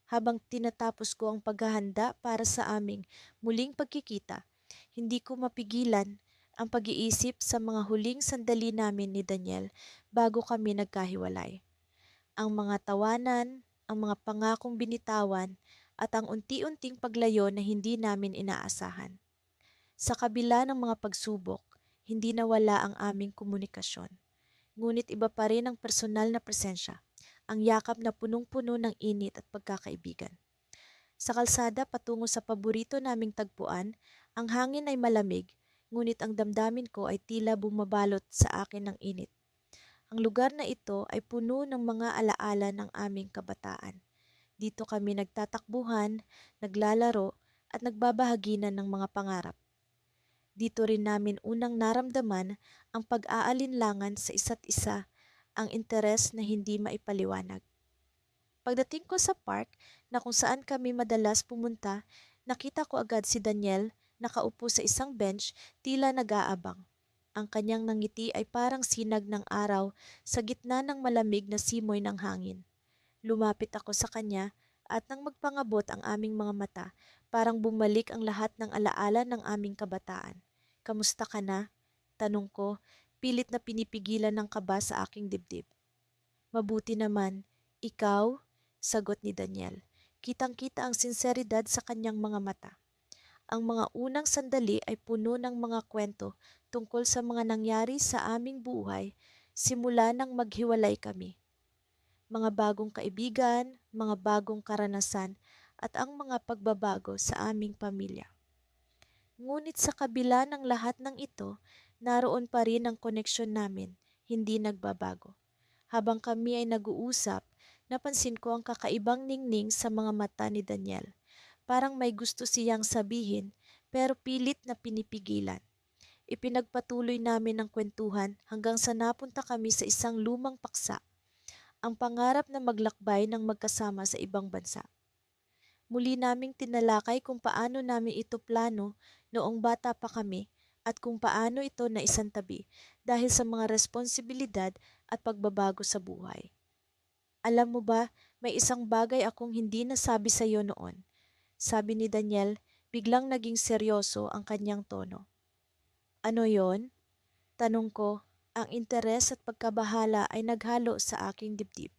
Habang tinatapos ko ang paghahanda para sa aming muling pagkikita, hindi ko mapigilan ang pag-iisip sa mga huling sandali namin ni Daniel bago kami nagkahiwalay. Ang mga tawanan, ang mga pangakong binitawan, at ang unti-unting paglayo na hindi namin inaasahan. Sa kabila ng mga pagsubok, hindi nawala ang aming komunikasyon. Ngunit iba pa rin ang personal na presensya, ang yakap na punong-puno ng init at pagkakaibigan. Sa kalsada patungo sa paborito naming tagpuan, ang hangin ay malamig, ngunit ang damdamin ko ay tila bumabalot sa akin ng init. Ang lugar na ito ay puno ng mga alaala ng aming kabataan. Dito kami nagtatakbuhan, naglalaro, at nagbabahaginan ng mga pangarap. Dito rin namin unang naramdaman ang pag-aalinlangan sa isa't isa, ang interes na hindi maipaliwanag. Pagdating ko sa park na kung saan kami madalas pumunta, nakita ko agad si Daniel nakaupo sa isang bench, tila nag-aabang. Ang kanyang nangiti ay parang sinag ng araw sa gitna ng malamig na simoy ng hangin. Lumapit ako sa kanya at nang magpangabot ang aming mga mata, parang bumalik ang lahat ng alaala ng aming kabataan. Kamusta ka na? Tanong ko, pilit na pinipigilan ng kaba sa aking dibdib. Mabuti naman. Ikaw? Sagot ni Daniel. Kitang-kita ang sinseridad sa kanyang mga mata. Ang mga unang sandali ay puno ng mga kwento tungkol sa mga nangyari sa aming buhay simula nang maghiwalay kami. Mga bagong kaibigan, mga bagong karanasan, at ang mga pagbabago sa aming pamilya. Ngunit sa kabila ng lahat ng ito, naroon pa rin ang koneksyon namin, hindi nagbabago. Habang kami ay nag-uusap, napansin ko ang kakaibang ningning sa mga mata ni Daniel. Parang may gusto siyang sabihin, pero pilit na pinipigilan. Ipinagpatuloy namin ang kwentuhan hanggang sa napunta kami sa isang lumang paksa, ang pangarap na maglakbay ng magkasama sa ibang bansa. Muli naming tinalakay kung paano namin ito plano noong bata pa kami at kung paano ito naisantabi dahil sa mga responsibilidad at pagbabago sa buhay. Alam mo ba, may isang bagay akong hindi nasabi sa iyo noon. Sabi ni Daniel, biglang naging seryoso ang kanyang tono. Ano yon? Tanong ko, ang interes at pagkabahala ay naghalo sa aking dibdib.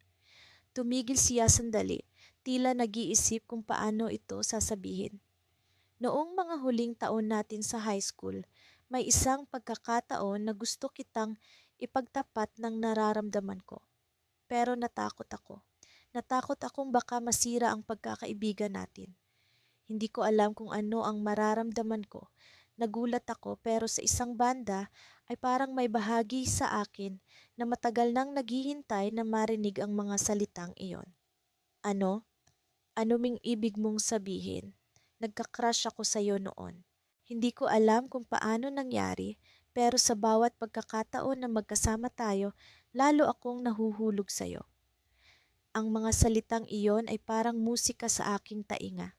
Tumigil siya sandali, tila nag-iisip kung paano ito sasabihin. Noong mga huling taon natin sa high school, may isang pagkakataon na gusto kitang ipagtapat ng nararamdaman ko. Pero natakot ako. Natakot akong baka masira ang pagkakaibigan natin. Hindi ko alam kung ano ang mararamdaman ko. Nagulat ako pero sa isang banda ay parang may bahagi sa akin na matagal nang naghihintay na marinig ang mga salitang iyon. Ano? Ano ming ibig mong sabihin? Nagka-crush ako sa iyo noon. Hindi ko alam kung paano nangyari, pero sa bawat pagkakataon na magkasama tayo, lalo akong nahuhulog sa iyo. Ang mga salitang iyon ay parang musika sa aking tainga.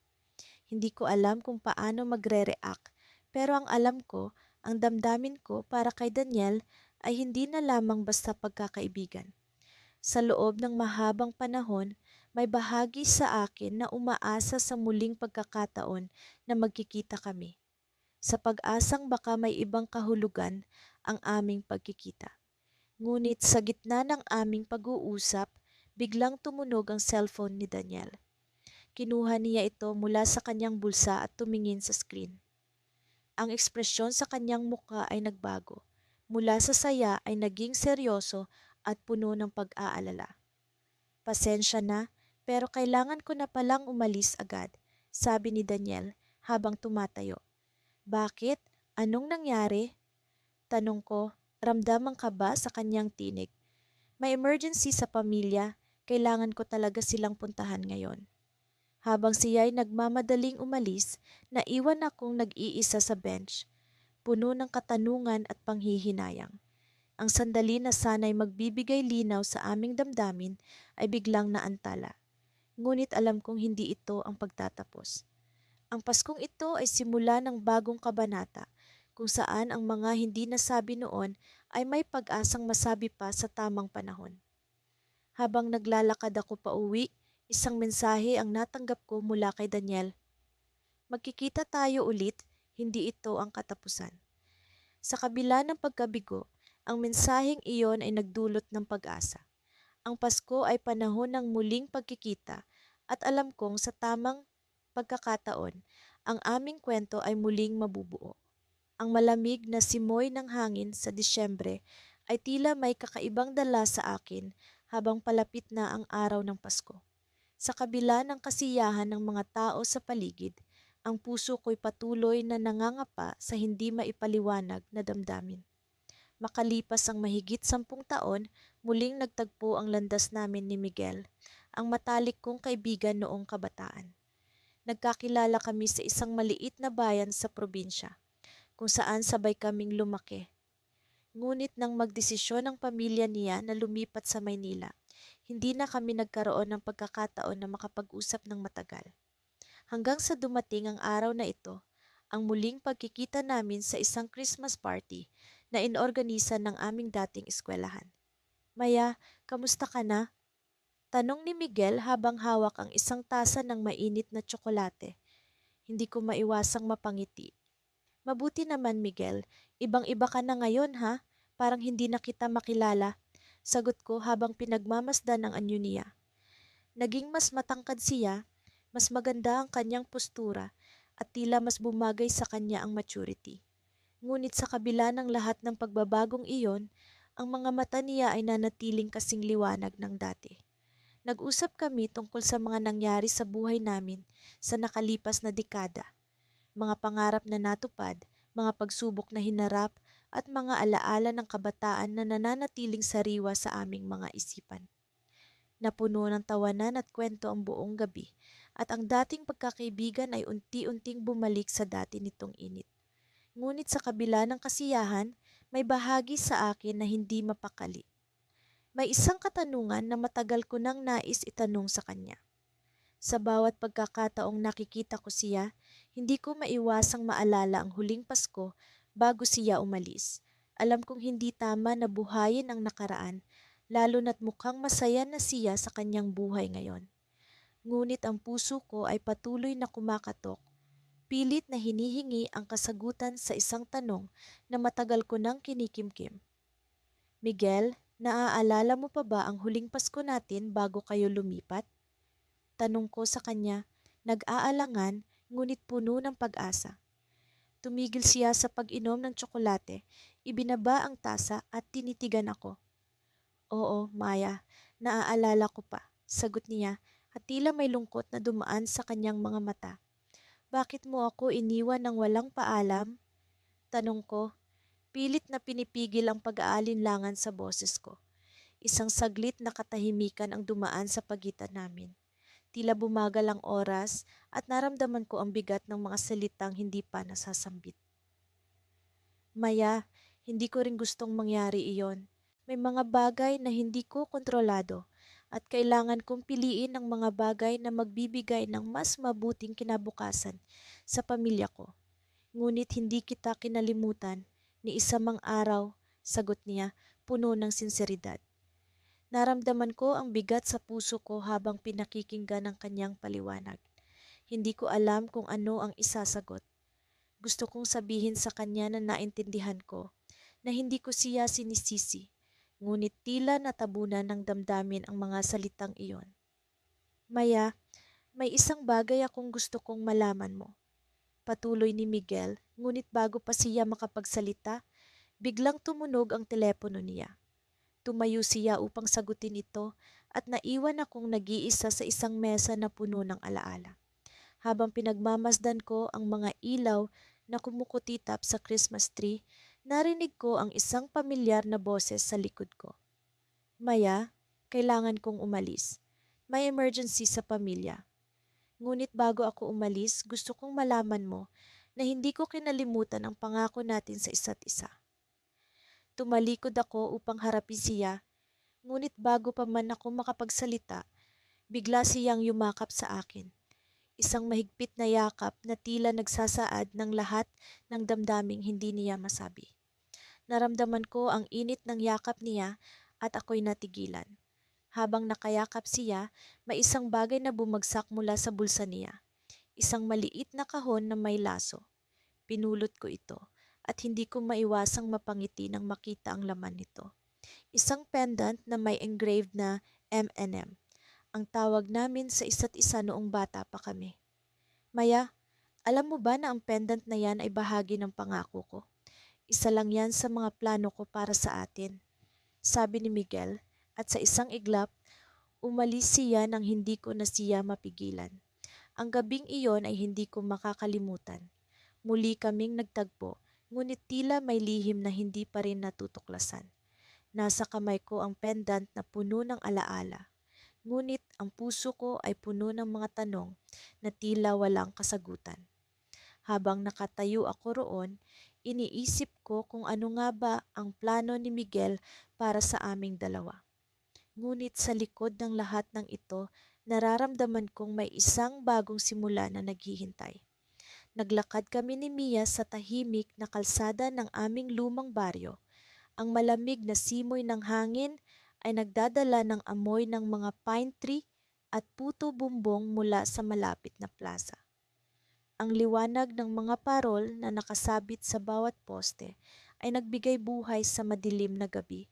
Hindi ko alam kung paano magre-react, pero ang alam ko, ang damdamin ko para kay Daniel ay hindi na lamang basta pagkakaibigan. Sa loob ng mahabang panahon, may bahagi sa akin na umaasa sa muling pagkakataon na magkikita kami. Sa pag-asang baka may ibang kahulugan ang aming pagkikita. Ngunit sa gitna ng aming pag-uusap, biglang tumunog ang cellphone ni Daniel. Kinuha niya ito mula sa kanyang bulsa at tumingin sa screen. Ang ekspresyon sa kanyang mukha ay nagbago. Mula sa saya ay naging seryoso at puno ng pag-aalala. Pasensya na, pero kailangan ko na palang umalis agad, sabi ni Daniel habang tumatayo. Bakit? Anong nangyari? Tanong ko, ramdaman ka ba sa kanyang tinig? May emergency sa pamilya, kailangan ko talaga silang puntahan ngayon. Habang siya'y nagmamadaling umalis, naiwan akong nag-iisa sa bench, puno ng katanungan at panghihinayang. Ang sandali na sana'y magbibigay linaw sa aming damdamin ay biglang naantala. Ngunit alam kong hindi ito ang pagtatapos. Ang Paskong ito ay simula ng bagong kabanata, kung saan ang mga hindi nasabi noon ay may pag-asang masabi pa sa tamang panahon. Habang naglalakad ako pa uwi, isang mensahe ang natanggap ko mula kay Daniel. Magkikita tayo ulit, hindi ito ang katapusan. Sa kabila ng pagkabigo, ang mensaheng iyon ay nagdulot ng pag-asa. Ang Pasko ay panahon ng muling pagkikita at alam kong sa tamang pagkakataon, ang aming kwento ay muling mabubuo. Ang malamig na simoy ng hangin sa Disyembre ay tila may kakaibang dala sa akin habang palapit na ang araw ng Pasko. Sa kabila ng kasiyahan ng mga tao sa paligid, ang puso ko'y patuloy na nangangapa sa hindi maipaliwanag na damdamin. Makalipas ang mahigit 10 taon, muling nagtagpo ang landas namin ni Miguel, ang matalik kong kaibigan noong kabataan. Nagkakilala kami sa isang maliit na bayan sa probinsya, kung saan sabay kaming lumaki. Ngunit nang magdesisyon ang pamilya niya na lumipat sa Maynila, hindi na kami nagkaroon ng pagkakataon na makapag-usap ng matagal. Hanggang sa dumating ang araw na ito, ang muling pagkikita namin sa isang Christmas party na inorganisa ng aming dating eskwelahan. Maya, kamusta ka na? Tanong ni Miguel habang hawak ang isang tasa ng mainit na tsokolate. Hindi ko maiwasang mapangiti. Mabuti naman, Miguel. Ibang-iba ka na ngayon, ha? Parang hindi na kita makilala. Sagot ko habang pinagmamasdan ang anyo niya. Naging mas matangkad siya, mas maganda ang kanyang postura, at tila mas bumagay sa kanya ang maturity. Ngunit sa kabila ng lahat ng pagbabagong iyon, ang mga mata niya ay nanatiling kasing liwanag ng dati. Nag-usap kami tungkol sa mga nangyari sa buhay namin sa nakalipas na dekada, mga pangarap na natupad, mga pagsubok na hinarap, at mga alaala ng kabataan na nananatiling sariwa sa aming mga isipan. Napuno ng tawanan at kwento ang buong gabi, at ang dating pagkakaibigan ay unti-unting bumalik sa dati nitong init. Ngunit sa kabila ng kasiyahan, may bahagi sa akin na hindi mapakali. May isang katanungan na matagal ko nang nais itanong sa kanya. Sa bawat pagkakataong nakikita ko siya, hindi ko maiwasang maalala ang huling Pasko bago siya umalis. Alam kong hindi tama na buhayin ang nakaraan, lalo na't mukhang masaya na siya sa kanyang buhay ngayon. Ngunit ang puso ko ay patuloy na kumakatok, pilit na hinihingi ang kasagutan sa isang tanong na matagal ko nang kinikimkim. Miguel, naaalala mo pa ba ang huling Pasko natin bago kayo lumipat? Tanong ko sa kanya, nag-aalangan ngunit puno ng pag-asa. Tumigil siya sa pag-inom ng tsokolate, ibinaba ang tasa at tinitigan ako. Oo, Maya, naaalala ko pa, sagot niya at tila may lungkot na dumaan sa kanyang mga mata. Bakit mo ako iniwan ng walang paalam? Tanong ko, pilit na pinipigil ang pag-aalinlangan sa boses ko. Isang saglit na katahimikan ang dumaan sa pagitan namin. Tila bumagal ang oras at naramdaman ko ang bigat ng mga salitang hindi pa nasasambit. Maya, hindi ko rin gustong mangyari iyon. May mga bagay na hindi ko kontrolado at kailangan kong piliin ang mga bagay na magbibigay ng mas mabuting kinabukasan sa pamilya ko. Ngunit hindi kita kinalimutan ni isa mang araw, sagot niya, puno ng sinseridad. Naramdaman ko ang bigat sa puso ko habang pinakikinggan ang kanyang paliwanag. Hindi ko alam kung ano ang isasagot. Gusto kong sabihin sa kanya na naintindihan ko, na hindi ko siya sinisisi, ngunit tila natabunan ng damdamin ang mga salitang iyon. Maya, may isang bagay akong gusto kong malaman mo. Patuloy ni Miguel, ngunit bago pa siya makapagsalita, biglang tumunog ang telepono niya. Tumayo siya upang sagutin ito at naiwan akong nag-iisa sa isang mesa na puno ng alaala. Habang pinagmamasdan ko ang mga ilaw na kumukutitap sa Christmas tree, narinig ko ang isang pamilyar na boses sa likod ko. Maya, kailangan kong umalis. May emergency sa pamilya. Ngunit bago ako umalis, gusto kong malaman mo na hindi ko kinalimutan ang pangako natin sa isa't isa. Tumalikod ako upang harapin siya, ngunit bago pa man ako makapagsalita, bigla siyang yumakap sa akin. Isang mahigpit na yakap na tila nagsasaad ng lahat ng damdaming hindi niya masabi. Naramdaman ko ang init ng yakap niya at ako'y natigilan. Habang nakayakap siya, may isang bagay na bumagsak mula sa bulsa niya. Isang maliit na kahon na may laso. Pinulot ko ito at hindi ko maiwasang mapangiti nang makita ang laman nito. Isang pendant na may engraved na M&M. Ang tawag namin sa isa't isa noong bata pa kami. Maya, alam mo ba na ang pendant na yan ay bahagi ng pangako ko? Isa lang yan sa mga plano ko para sa atin, sabi ni Miguel, at sa isang iglap, umalis siya nang hindi ko na siya mapigilan. Ang gabing iyon ay hindi ko makakalimutan. Muli kaming nagtagpo, ngunit tila may lihim na hindi pa rin natutuklasan. Nasa kamay ko ang pendant na puno ng alaala. Ngunit ang puso ko ay puno ng mga tanong na tila walang kasagutan. Habang nakatayo ako roon, iniisip ko kung ano nga ba ang plano ni Miguel para sa aming dalawa. Ngunit sa likod ng lahat ng ito, nararamdaman kong may isang bagong simula na naghihintay. Naglakad kami ni Mia sa tahimik na kalsada ng aming lumang baryo. Ang malamig na simoy ng hangin ay nagdadala ng amoy ng mga pine tree at puto bumbong mula sa malapit na plaza. Ang liwanag ng mga parol na nakasabit sa bawat poste ay nagbigay buhay sa madilim na gabi.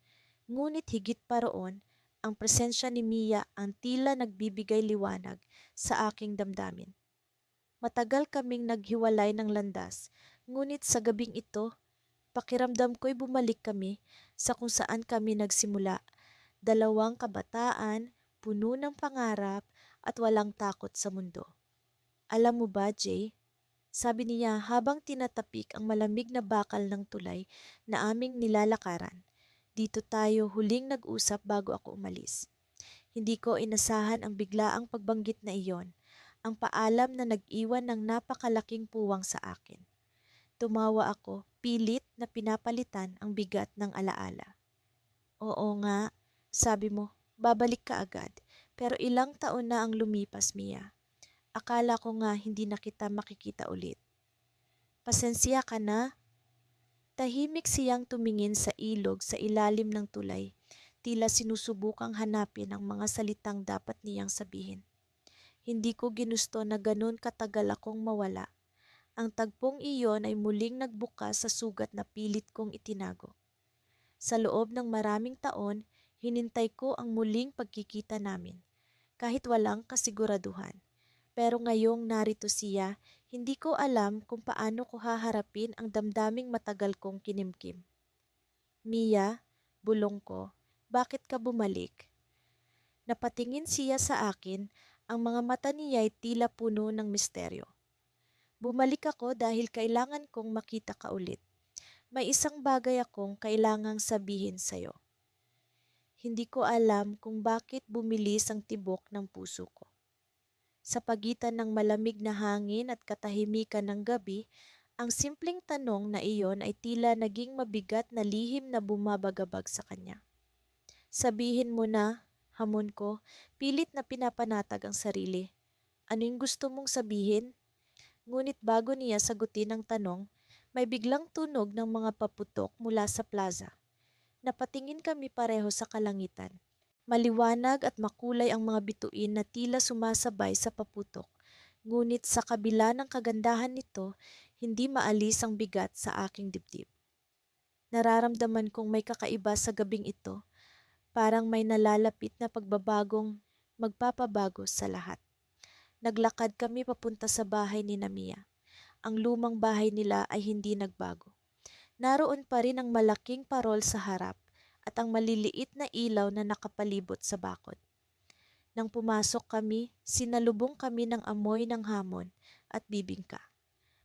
Ngunit higit pa roon, ang presensya ni Mia ang tila nagbibigay liwanag sa aking damdamin. Matagal kaming naghiwalay ng landas, ngunit sa gabing ito, pakiramdam ko'y bumalik kami sa kung saan kami nagsimula. Dalawang kabataan, puno ng pangarap at walang takot sa mundo. Alam mo ba, Jay? Sabi niya habang tinatapik ang malamig na bakal ng tulay na aming nilalakaran. Dito tayo huling nag-usap bago ako umalis. Hindi ko inasahan ang biglaang pagbanggit na iyon, ang paalam na nag-iwan ng napakalaking puwang sa akin. Tumawa ako, pilit na pinapalitan ang bigat ng alaala. Oo nga, sabi mo, babalik ka agad. Pero ilang taon na ang lumipas, Mia. Akala ko nga hindi na kita makikita ulit. Pasensya ka na. Tahimik siyang tumingin sa ilog sa ilalim ng tulay, tila sinusubukang hanapin ang mga salitang dapat niyang sabihin. Hindi ko ginusto na ganun katagal akong mawala. Ang tagpong iyon ay muling nagbukas sa sugat na pilit kong itinago. Sa loob ng maraming taon, hinintay ko ang muling pagkikita namin, kahit walang kasiguraduhan. Pero ngayong narito siya, hindi ko alam kung paano ko haharapin ang damdaming matagal kong kinimkim. Mia, bulong ko, bakit ka bumalik? Napatingin siya sa akin, ang mga mata niya ay tila puno ng misteryo. Bumalik ako dahil kailangan kong makita ka ulit. May isang bagay akong kailangang sabihin sa'yo. Hindi ko alam kung bakit bumilis ang tibok ng puso ko. Sa pagitan ng malamig na hangin at katahimikan ng gabi, ang simpleng tanong na iyon ay tila naging mabigat na lihim na bumabagabag sa kanya. Sabihin mo na, hamon ko, pilit na pinapanatag ang sarili. Ano yung gusto mong sabihin? Ngunit bago niya sagutin ang tanong, may biglang tunog ng mga paputok mula sa plaza. Napatingin kami pareho sa kalangitan. Maliwanag at makulay ang mga bituin na tila sumasabay sa paputok. Ngunit sa kabila ng kagandahan nito, hindi maalis ang bigat sa aking dibdib. Nararamdaman kong may kakaiba sa gabing ito, parang may nalalapit na pagbabagong magpapabago sa lahat. Naglakad kami papunta sa bahay ni Mia. Ang lumang bahay nila ay hindi nagbago. Naroon pa rin ang malaking parol sa harap at ang maliliit na ilaw na nakapalibot sa bakod. Nang pumasok kami, sinalubong kami ng amoy ng hamon at bibingka.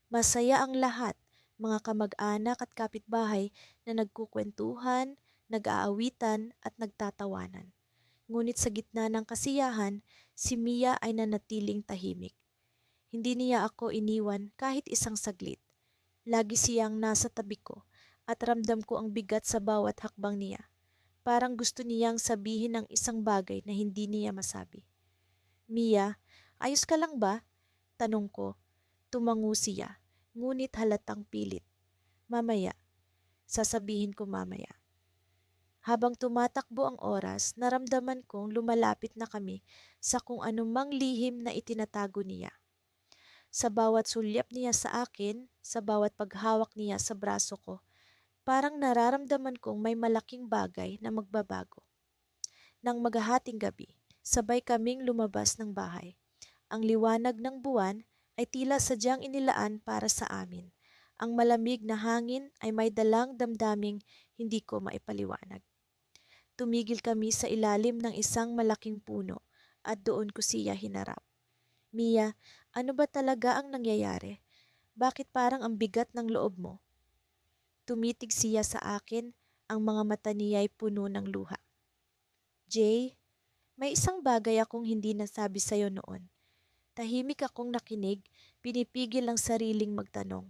Masaya ang lahat, mga kamag-anak at kapitbahay na nagkukwentuhan, nag-aawitan at nagtatawanan. Ngunit sa gitna ng kasiyahan, si Mia ay nanatiling tahimik. Hindi niya ako iniwan kahit isang saglit. Lagi siyang nasa tabi ko at ramdam ko ang bigat sa bawat hakbang niya. Parang gusto niyang sabihin ang isang bagay na hindi niya masabi. Mia, ayos ka lang ba? Tanong ko. Tumango siya, ngunit halatang pilit. Mamaya, sasabihin ko mamaya. Habang tumatakbo ang oras, naramdaman kong lumalapit na kami sa kung anumang lihim na itinatago niya. Sa bawat sulyap niya sa akin, sa bawat paghawak niya sa braso ko, parang nararamdaman kong may malaking bagay na magbabago. Nang maghahating gabi, sabay kaming lumabas ng bahay. Ang liwanag ng buwan ay tila sadyang inilaan para sa amin. Ang malamig na hangin ay may dalang damdaming hindi ko maipaliwanag. Tumigil kami sa ilalim ng isang malaking puno at doon ko siya hinarap. Mia, ano ba talaga ang nangyayari? Bakit parang ang bigat ng loob mo? Tumitig siya sa akin, ang mga mata niya ay puno ng luha. Jay, may isang bagay akong hindi nasabi sa'yo noon. Tahimik akong nakinig, pinipigil ang sariling magtanong.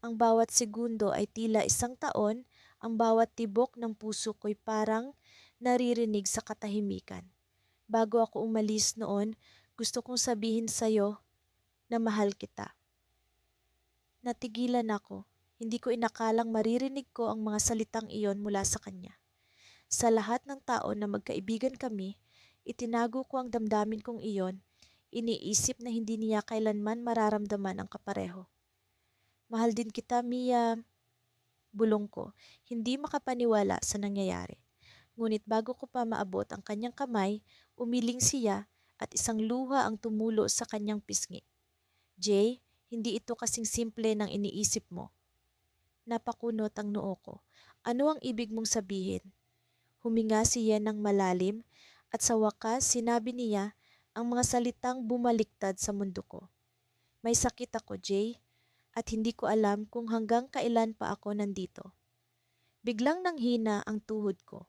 Ang bawat segundo ay tila isang taon, ang bawat tibok ng puso ko'y parang naririnig sa katahimikan. Bago ako umalis noon, gusto kong sabihin sa'yo na mahal kita. Natigilan ako. Hindi ko inakalang maririnig ko ang mga salitang iyon mula sa kanya. Sa lahat ng tao na magkaibigan kami, itinago ko ang damdamin kong iyon, iniisip na hindi niya kailanman mararamdaman ang kapareho. Mahal din kita, Mia, bulong ko, hindi makapaniwala sa nangyayari. Ngunit bago ko pa maabot ang kanyang kamay, umiling siya at isang luha ang tumulo sa kanyang pisngi. Jay, hindi ito kasing simple ng iniisip mo. Napakunot ang noo ko. Ano ang ibig mong sabihin? Huminga siya ng malalim at sa wakas sinabi niya ang mga salitang bumaliktad sa mundo ko. May sakit ako, Jay, at hindi ko alam kung hanggang kailan pa ako nandito. Biglang nanghina ang tuhod ko.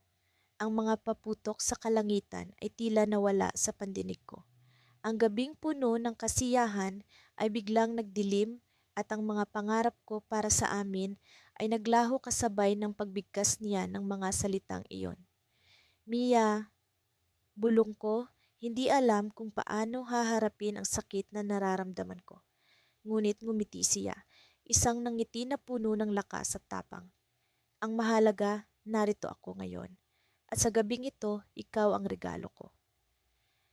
Ang mga paputok sa kalangitan ay tila nawala sa pandinig ko. Ang gabing puno ng kasiyahan ay biglang nagdilim at ang mga pangarap ko para sa amin ay naglaho kasabay ng pagbigkas niya ng mga salitang iyon. Mia, bulong ko, hindi alam kung paano haharapin ang sakit na nararamdaman ko. Ngunit ngumiti siya, isang nangiti na puno ng lakas at tapang. Ang mahalaga, narito ako ngayon. At sa gabing ito, ikaw ang regalo ko.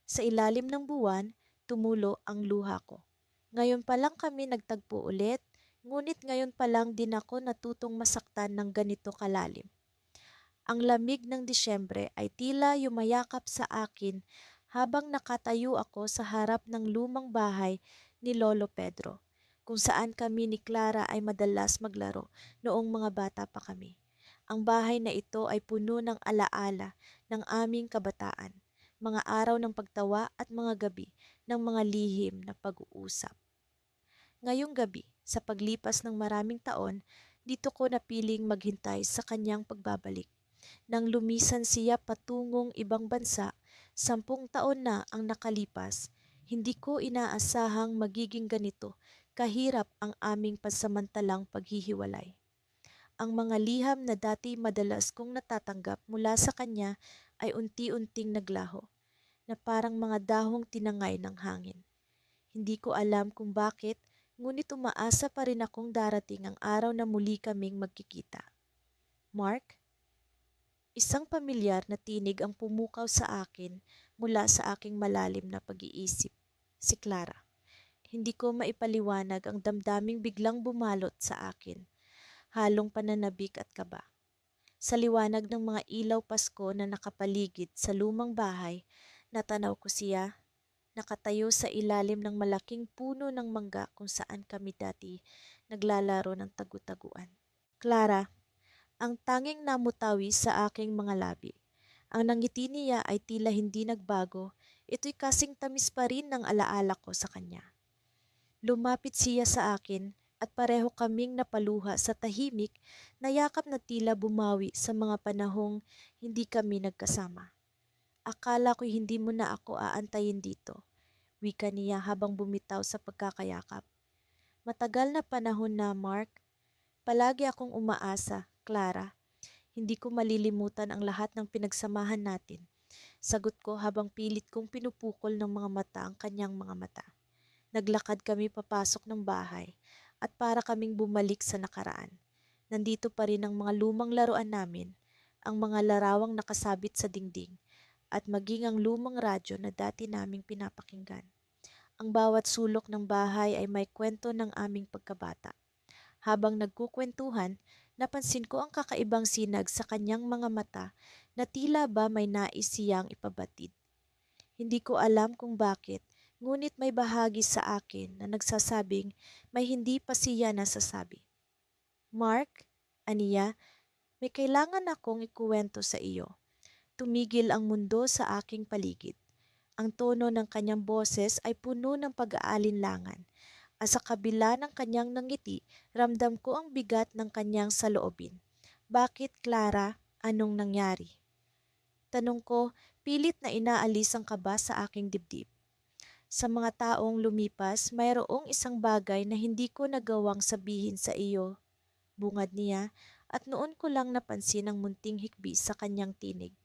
Sa ilalim ng buwan, tumulo ang luha ko. Ngayon pa lang kami nagtagpo ulit, ngunit ngayon pa lang din ako natutong masaktan ng ganito kalalim. Ang lamig ng Disyembre ay tila yumayakap sa akin habang nakatayo ako sa harap ng lumang bahay ni Lolo Pedro, kung saan kami ni Clara ay madalas maglaro noong mga bata pa kami. Ang bahay na ito ay puno ng alaala ng aming kabataan, mga araw ng pagtawa at mga gabi ng mga lihim na pag-uusap. Ngayong gabi, sa paglipas ng maraming taon, dito ko napiling maghintay sa kanyang pagbabalik. Nang lumisan siya patungong ibang bansa, 10 taon na ang nakalipas, hindi ko inaasahang magiging ganito kahirap ang aming pansamantalang paghihiwalay. Ang mga liham na dati madalas kong natatanggap mula sa kanya ay unti-unting naglaho, na parang mga dahong tinangay ng hangin. Hindi ko alam kung bakit, ngunit umaasa pa rin akong darating ang araw na muli kaming magkikita. Mark? Isang pamilyar na tinig ang pumukaw sa akin mula sa aking malalim na pag-iisip. Si Clara. Hindi ko maipaliwanag ang damdaming biglang bumalot sa akin. Halong pananabik at kaba. Sa liwanag ng mga ilaw Pasko na nakapaligid sa lumang bahay, natanaw ko siya, nakatayo sa ilalim ng malaking puno ng mangga kung saan kami dati naglalaro ng tagu-taguan. Clara, ang tanging namutawi sa aking mga labi. Ang nangiti niya ay tila hindi nagbago, ito'y kasing tamis pa rin ng alaala ko sa kanya. Lumapit siya sa akin at pareho kaming napaluha sa tahimik na yakap na tila bumawi sa mga panahong hindi kami nagkasama. Akala ko'y hindi mo na ako aantayin dito, wika niya habang bumitaw sa pagkakayakap. Matagal na panahon na, Mark. Palagi akong umaasa, Clara. Hindi ko malilimutan ang lahat ng pinagsamahan natin. Sagot ko habang pilit kong pinupukol ng mga mata ang kanyang mga mata. Naglakad kami papasok ng bahay at para kaming bumalik sa nakaraan. Nandito pa rin ang mga lumang laruan namin, ang mga larawang nakasabit sa dingding, at maging ang lumang radyo na dati naming pinapakinggan. Ang bawat sulok ng bahay ay may kwento ng aming pagkabata. Habang nagkukwentuhan, napansin ko ang kakaibang sinag sa kanyang mga mata na tila ba may nais siyang ipabatid. Hindi ko alam kung bakit, ngunit may bahagi sa akin na nagsasabing may hindi pa siya nasasabi. Mark, aniya, may kailangan akong ikuwento sa iyo. Tumigil ang mundo sa aking paligid. Ang tono ng kanyang boses ay puno ng pag-aalinlangan. At sa kabila ng kanyang nangiti, ramdam ko ang bigat ng kanyang saloobin. Bakit, Clara? Anong nangyari? Tanong ko, pilit na inaalis ang kaba sa aking dibdib. Sa mga taong lumipas, mayroong isang bagay na hindi ko nagawang sabihin sa iyo, bungad niya, at noon ko lang napansin ang munting hikbi sa kanyang tinig.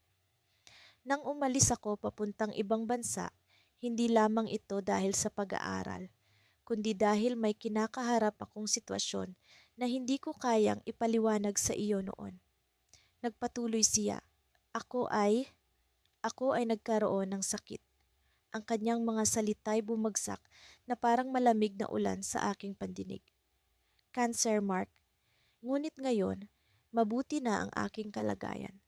Nang umalis ako papuntang ibang bansa, hindi lamang ito dahil sa pag-aaral, kundi dahil may kinakaharap akong sitwasyon na hindi ko kayang ipaliwanag sa iyo noon. Nagpatuloy siya. Ako ay, ako ay nagkaroon ng sakit. Ang kanyang mga salita'y bumagsak na parang malamig na ulan sa aking pandinig. Cancer, Mark. Ngunit ngayon, mabuti na ang aking kalagayan.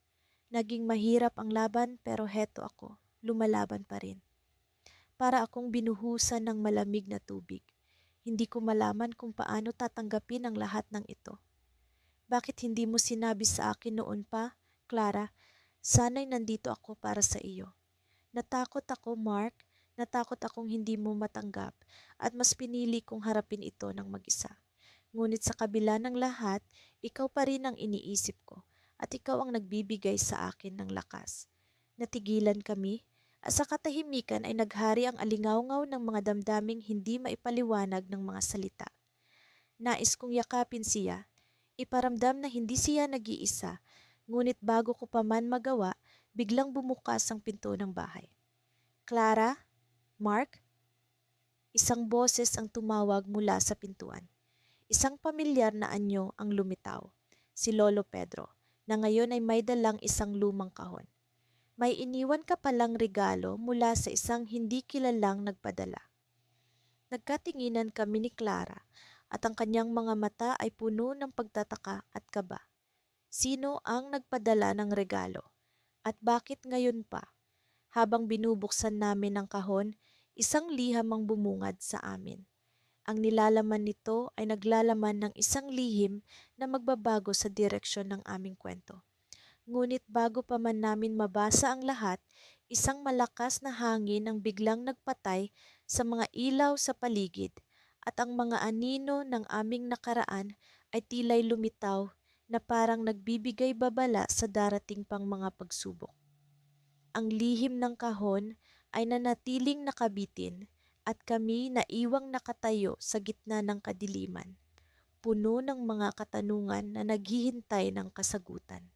Naging mahirap ang laban pero heto ako, lumalaban pa rin. Para akong binuhusan ng malamig na tubig. Hindi ko malaman kung paano tatanggapin ang lahat ng ito. Bakit hindi mo sinabi sa akin noon pa, Clara? Sana'y nandito ako para sa iyo. Natakot ako, Mark. Natakot akong hindi mo matanggap at mas pinili kong harapin ito ng mag-isa. Ngunit sa kabila ng lahat, ikaw pa rin ang iniisip ko at ikaw ang nagbibigay sa akin ng lakas. Natigilan kami at sa katahimikan ay naghari ang alingawngaw ng mga damdaming hindi maipaliwanag ng mga salita. Nais kong yakapin siya, iparamdam na hindi siya nag-iisa, ngunit bago ko pa man magawa, biglang bumukas ang pinto ng bahay. Clara? Mark? Isang boses ang tumawag mula sa pintuan. Isang pamilyar na anyo ang lumitaw, si Lolo Pedro, na ngayon ay may dalang isang lumang kahon. May iniwan ka palang regalo mula sa isang hindi kilalang nagpadala. Nagkatinginan kami ni Clara at ang kanyang mga mata ay puno ng pagtataka at kaba. Sino ang nagpadala ng regalo? At bakit ngayon pa? Habang binubuksan namin ang kahon, isang liham ang bumungad sa amin. Ang nilalaman nito ay naglalaman ng isang lihim na magbabago sa direksyon ng aming kwento. Ngunit bago pa man namin mabasa ang lahat, isang malakas na hangin ang biglang nagpatay sa mga ilaw sa paligid at ang mga anino ng aming nakaraan ay tila'y lumitaw na parang nagbibigay babala sa darating pang mga pagsubok. Ang lihim ng kahon ay nanatiling nakabitin at kami naiwang nakatayo sa gitna ng kadiliman, puno ng mga katanungan na naghihintay ng kasagutan.